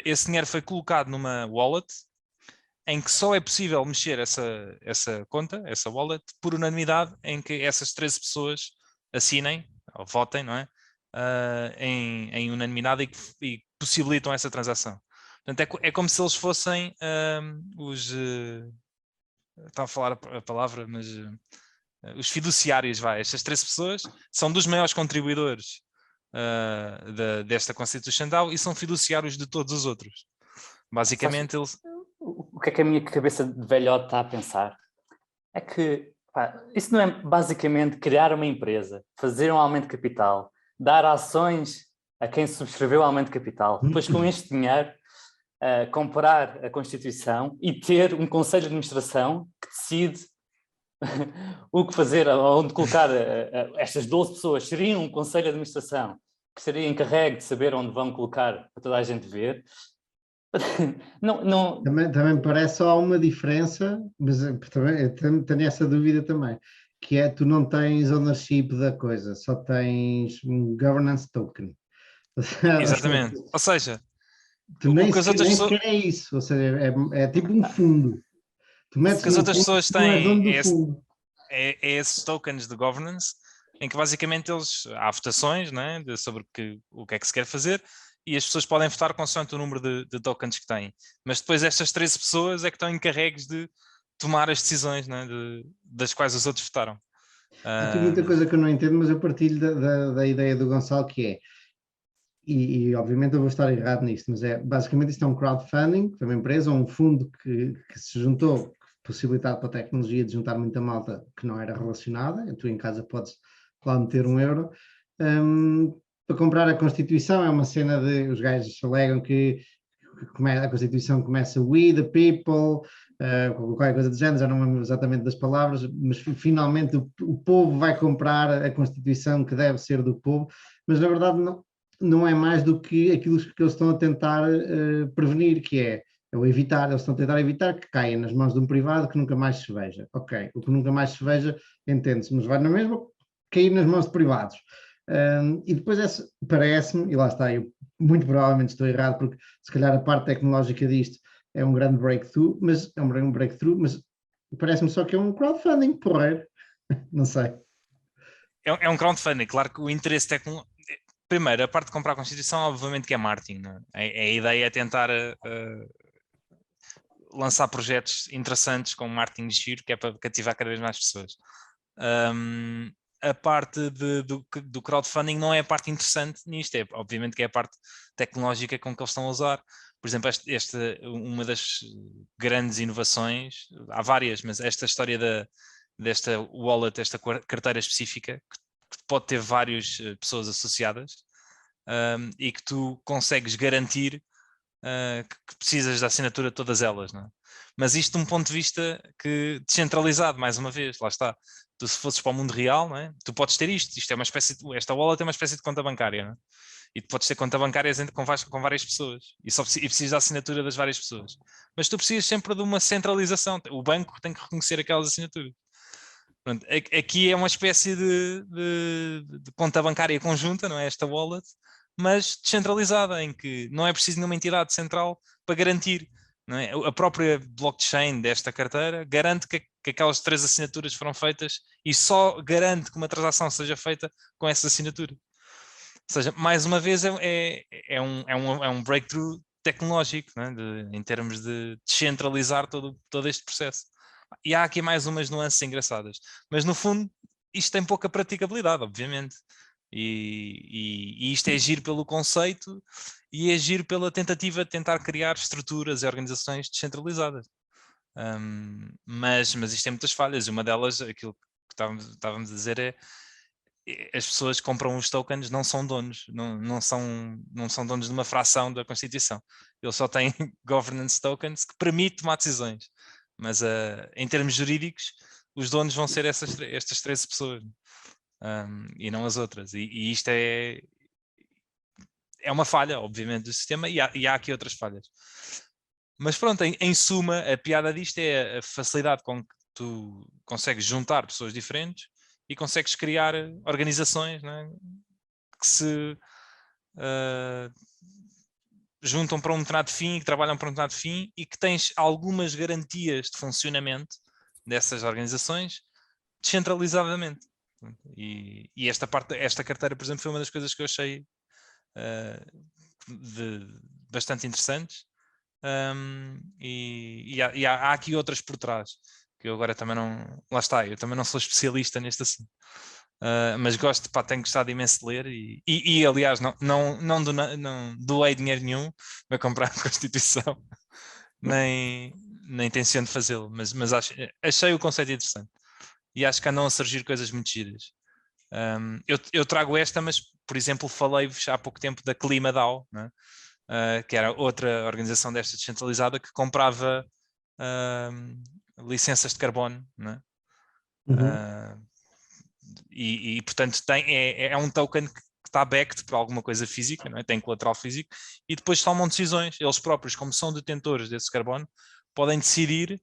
Esse dinheiro foi colocado numa wallet em que só é possível mexer essa conta, essa wallet, por unanimidade, em que essas 13 pessoas assinem, ou votem, não é? Em unanimidade e possibilitam essa transação. Portanto, é como se eles fossem está a falar a palavra, mas os fiduciários, estas 13 pessoas são dos maiores contribuidores desta Constitution DAO e são fiduciários de todos os outros. Basicamente, eles... O que é que a minha cabeça de velhote está a pensar? É que isso não é basicamente criar uma empresa, fazer um aumento de capital, dar ações a quem subscreveu o aumento de capital, depois com este dinheiro comprar a Constituição e ter um conselho de administração que decide o que fazer, onde colocar estas 12 pessoas. Seria um conselho de administração que seria encarregue de saber onde vão colocar para toda a gente ver. Não... Também me parece só uma diferença, mas também tenho essa dúvida também, que é tu não tens ownership da coisa, só tens um governance token. Exatamente. Ou seja, tu nem sequer é isso, ou seja, é tipo um fundo. Tu metes o que as outras pessoas têm é esses tokens de governance, em que basicamente há votações, né, sobre o que é que se quer fazer, e as pessoas podem votar consoante o número de tokens que têm. Mas depois estas 13 pessoas é que estão encarregues de tomar as decisões, né, das quais os outros votaram. Há aqui muita coisa que eu não entendo, mas eu partilho da ideia do Gonçalo, que é, e obviamente eu vou estar errado nisto, mas basicamente isto é um crowdfunding, foi uma empresa, um fundo que se juntou, possibilitado para a tecnologia de juntar muita malta que não era relacionada, tu em casa podes lá meter €1, para comprar a Constituição. É uma cena de, os gajos alegam que a Constituição começa "we the people", qualquer coisa do género, já não lembro exatamente das palavras, mas finalmente o povo vai comprar a Constituição que deve ser do povo, mas na verdade não é mais do que aquilo que eles estão a tentar prevenir, que é ou evitar, eles estão a tentar evitar que caia nas mãos de um privado que nunca mais se veja. Ok, o que nunca mais se veja, entende-se, mas vai na mesma cair nas mãos de privados. E depois parece-me, e lá está, eu muito provavelmente estou errado, porque se calhar a parte tecnológica disto é um grande breakthrough, mas parece-me só que é um crowdfunding porreiro, não sei. É um crowdfunding, claro que o interesse tecnológico... Primeiro, a parte de comprar a Constituição, obviamente que é marketing, não é? A ideia é tentar lançar projetos interessantes com marketing giro, que é para cativar cada vez mais pessoas. A parte do crowdfunding não é a parte interessante nisto, obviamente que é a parte tecnológica com que eles estão a usar. Por exemplo, uma das grandes inovações, há várias, mas esta história desta wallet, esta carteira específica, que pode ter várias pessoas associadas, e que tu consegues garantir que precisas da assinatura de todas elas, não é? Mas isto de um ponto de vista descentralizado, mais uma vez, lá está. Tu, se fosses para o mundo real, não é? Tu podes ter isto é uma espécie esta wallet é uma espécie de conta bancária, não é? E tu podes ter conta bancária com várias pessoas e precisas da assinatura das várias pessoas, mas tu precisas sempre de uma centralização. O banco tem que reconhecer aquelas assinaturas. Pronto, aqui é uma espécie de conta bancária conjunta, não é? Esta wallet, mas descentralizada, em que não é preciso nenhuma entidade central para garantir, não é? A própria blockchain desta carteira garante que aquelas 3 assinaturas foram feitas e só garante que uma transação seja feita com essa assinatura. Ou seja, mais uma vez é um breakthrough tecnológico, não é? Em termos de descentralizar todo este processo. E há aqui mais umas nuances engraçadas, mas no fundo isto tem pouca praticabilidade, obviamente. E isto é giro pelo conceito e é giro pela tentativa de tentar criar estruturas e organizações descentralizadas. Mas isto tem muitas falhas. Uma delas, aquilo que estávamos a dizer, as pessoas compram os tokens, não são donos, não são donos de uma fração da Constituição. Eles só têm governance tokens que permitem tomar decisões. Mas em termos jurídicos, os donos vão ser estas 13 pessoas. E não as outras, e isto é uma falha, obviamente, do sistema, e há aqui outras falhas. Mas pronto, em suma, a piada disto é a facilidade com que tu consegues juntar pessoas diferentes e consegues criar organizações, não é? Que se juntam para um determinado fim, que trabalham para um determinado fim e que tens algumas garantias de funcionamento dessas organizações descentralizadamente. E esta carteira, por exemplo, foi uma das coisas que eu achei bastante interessantes. Há aqui outras por trás que eu agora também não, lá está, eu também não sou especialista neste assunto, mas tenho gostado imenso de ler e aliás não doei dinheiro nenhum para comprar a Constituição, nem tenciono fazê-lo, mas achei o conceito interessante e acho que andam a surgir coisas muito giras. Eu trago esta, mas por exemplo falei-vos há pouco tempo da ClimaDAO, né? Que era outra organização desta descentralizada que comprava licenças de carbono, né? E portanto é um token que está backed por alguma coisa física, não é? Tem colateral físico e depois tomam decisões, eles próprios, como são detentores desse carbono, podem decidir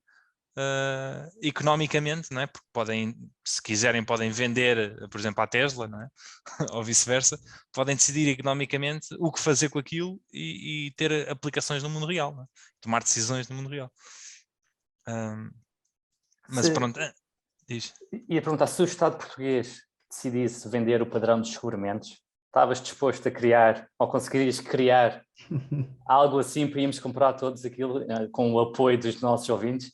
economicamente, não é? Porque se quiserem, podem vender, por exemplo, à Tesla, não é? Ou vice-versa, podem decidir economicamente o que fazer com aquilo e ter aplicações no mundo real, não é? Tomar decisões no mundo real. Mas pronto, diz. Ia perguntar, se o Estado português decidisse vender o padrão de descobrimentos, estavas disposto a criar, ou conseguirias criar algo assim para irmos comprar todos aquilo com o apoio dos nossos ouvintes?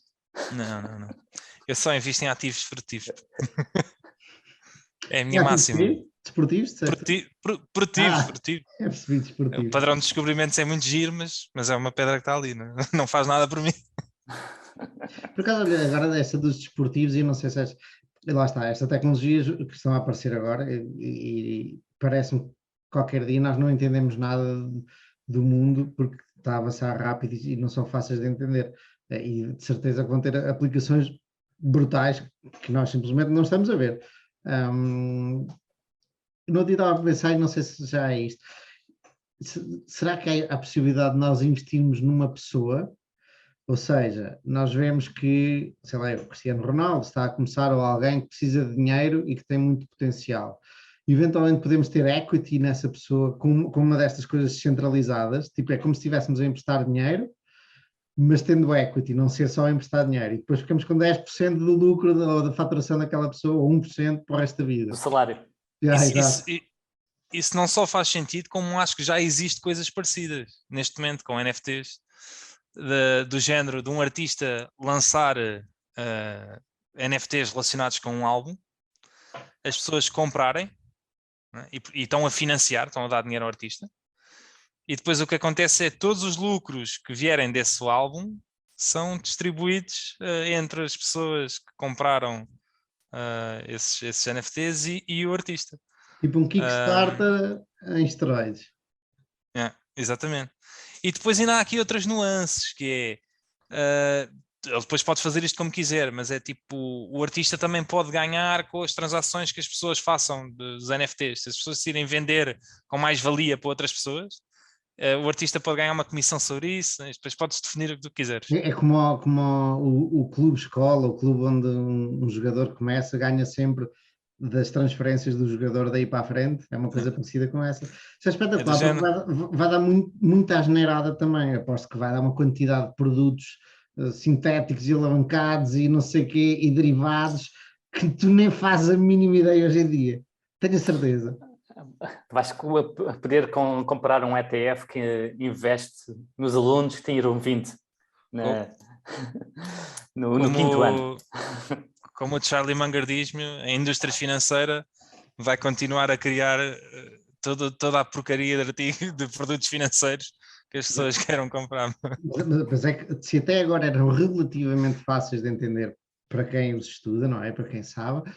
Não. Eu só invisto em ativos esportivos. É a minha máxima. Desportivos? Produtivo. É percebido, desportivo. O padrão de descobrimentos é muito giro, mas é uma pedra que está ali, não faz nada por mim. Por acaso, olha, agora essa dos desportivos, e não sei se lá está, estas tecnologias que estão a aparecer agora, e parece-me que qualquer dia nós não entendemos nada do mundo, porque está a avançar rápido e não são fáceis de entender. E de certeza que vão ter aplicações brutais que nós simplesmente não estamos a ver. No dia estava a pensar, e não sei se já é isto, será que há a possibilidade de nós investirmos numa pessoa? Ou seja, nós vemos que, sei lá, o Cristiano Ronaldo está a começar, ou alguém que precisa de dinheiro e que tem muito potencial. Eventualmente podemos ter equity nessa pessoa com uma destas coisas descentralizadas, tipo, é como se estivéssemos a emprestar dinheiro, mas tendo equity, não ser só emprestar dinheiro. E depois ficamos com 10% do lucro ou da faturação daquela pessoa, ou 1% para o resto da vida. O salário. Isso não só faz sentido, como acho que já existe coisas parecidas neste momento com NFTs, do género de um artista lançar NFTs relacionados com um álbum, as pessoas comprarem, né, e estão a financiar, estão a dar dinheiro ao artista, e depois o que acontece é que todos os lucros que vierem desse álbum são distribuídos entre as pessoas que compraram esses NFTs e o artista. Tipo um Kickstarter em esteroides. Exatamente. E depois ainda há aqui outras nuances, que é, ele depois pode fazer isto como quiser, mas é tipo, o artista também pode ganhar com as transações que as pessoas façam dos NFTs. Se as pessoas decidem vender com mais valia para outras pessoas, o artista pode ganhar uma comissão sobre isso, depois podes definir o que tu quiseres. É como o clube escola, o clube onde um jogador começa, ganha sempre das transferências do jogador daí para a frente, é uma coisa parecida com essa. Isso é espetacular, porque vai dar muita asneirada também. Aposto que vai dar uma quantidade de produtos sintéticos e alavancados e não sei o quê, e derivados, que tu nem fazes a mínima ideia hoje em dia. Tenho a certeza. Vais poder comprar um ETF que investe nos alunos que tiram 20 no quinto ano. Como o Charlie Munger diz-me, a indústria financeira vai continuar a criar toda a porcaria de produtos financeiros que as pessoas queiram comprar. Mas é que se até agora eram relativamente fáceis de entender para quem os estuda, não é? Para quem sabe,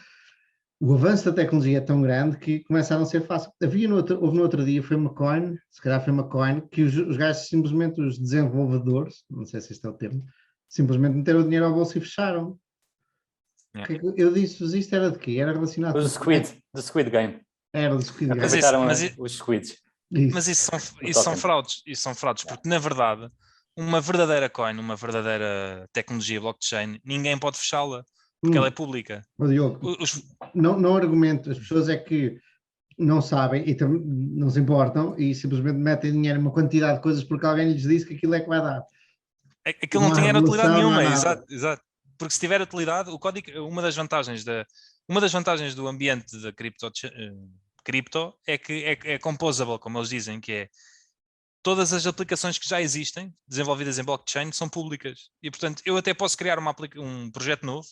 o avanço da tecnologia é tão grande que começaram a ser fácil. Houve no outro dia, foi uma coin, se calhar foi uma coin, que os gajos simplesmente, os desenvolvedores, não sei se este é o termo, simplesmente meteram o dinheiro ao bolso e fecharam. Eu disse-vos isto, era de quê? Era relacionado com do Squid Game. Era do Squid Game. Aproveitaram os squids. Mas isso são fraudes, porque na verdade, uma verdadeira coin, uma verdadeira tecnologia blockchain, ninguém pode fechá-la, porque ela é pública. Diogo, não argumento, as pessoas é que não sabem e não se importam e simplesmente metem dinheiro em uma quantidade de coisas porque alguém lhes disse que aquilo é que vai dar. Aquilo não Não há tem utilidade revolução, não há nenhuma, nada. exato. Porque se tiver utilidade, o código, uma das vantagens do ambiente da cripto é que é composable, como eles dizem, que é todas as aplicações que já existem, desenvolvidas em blockchain, são públicas. E, portanto, eu até posso criar um projeto novo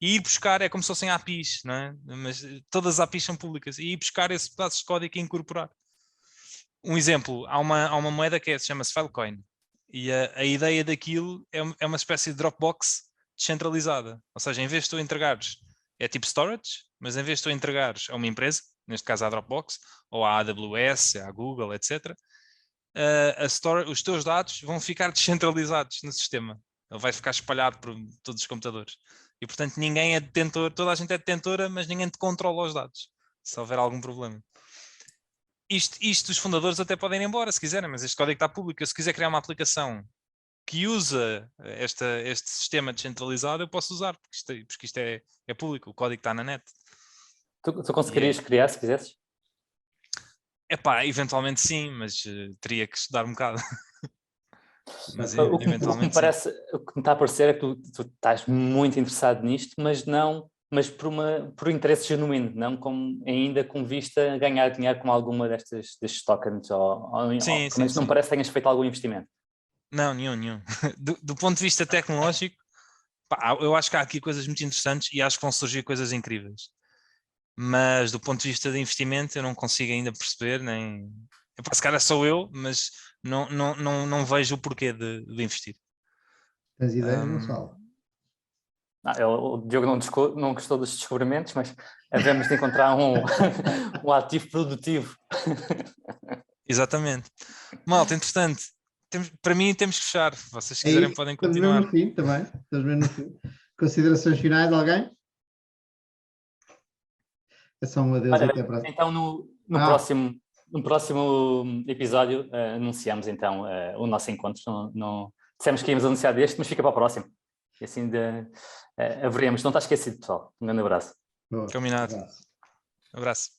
e ir buscar, é como se fossem APIs, não é? Mas todas as APIs são públicas. E ir buscar esse pedaço de código e incorporar. Um exemplo, há uma moeda que chama-se Filecoin. E a ideia daquilo é uma espécie de Dropbox descentralizada. Ou seja, em vez de tu entregares, é tipo storage, mas em vez de tu entregares a uma empresa, neste caso à Dropbox, ou à AWS, à Google, etc., os teus dados vão ficar descentralizados no sistema. Ele vai ficar espalhado por todos os computadores. E, portanto, ninguém é detentor, toda a gente é detentora, mas ninguém te controla os dados, se houver algum problema. Isto os fundadores até podem ir embora, se quiserem, mas este código está público. Se quiser criar uma aplicação que usa este sistema descentralizado, eu posso usar, porque isto é público, o código está na net. Tu conseguirias criar, se quisesses? Epá, eventualmente sim, mas teria que estudar um bocado. Mas O que me eventualmente parece, o que me está a parecer é que tu estás muito interessado nisto, mas por interesse genuíno, não ainda com vista a ganhar dinheiro com alguma destes tokens, ou sim. pelo menos não parece que tenhas feito algum investimento. Não, nenhum. Do ponto de vista tecnológico, pá, eu acho que há aqui coisas muito interessantes e acho que vão surgir coisas incríveis. Mas do ponto de vista de investimento eu não consigo ainda perceber, nem... Epá, se calhar sou eu, mas não vejo o porquê de investir. Tens ideias, Gonçalo? O Diogo não gostou dos descobrimentos, mas havemos de encontrar um ativo produtivo. Exatamente. Malta, entretanto, para mim temos que fechar. Vocês se quiserem podem continuar. Estamos mesmo no fim também. Estamos mesmo no fim. Considerações finais de alguém? É só um adeus e até a próxima. Então no próximo episódio anunciamos então o nosso encontro. Dissemos que íamos anunciar deste, mas fica para o próximo. E assim haveremos. Não está esquecido, pessoal. Um grande abraço. Combinado. Abraço.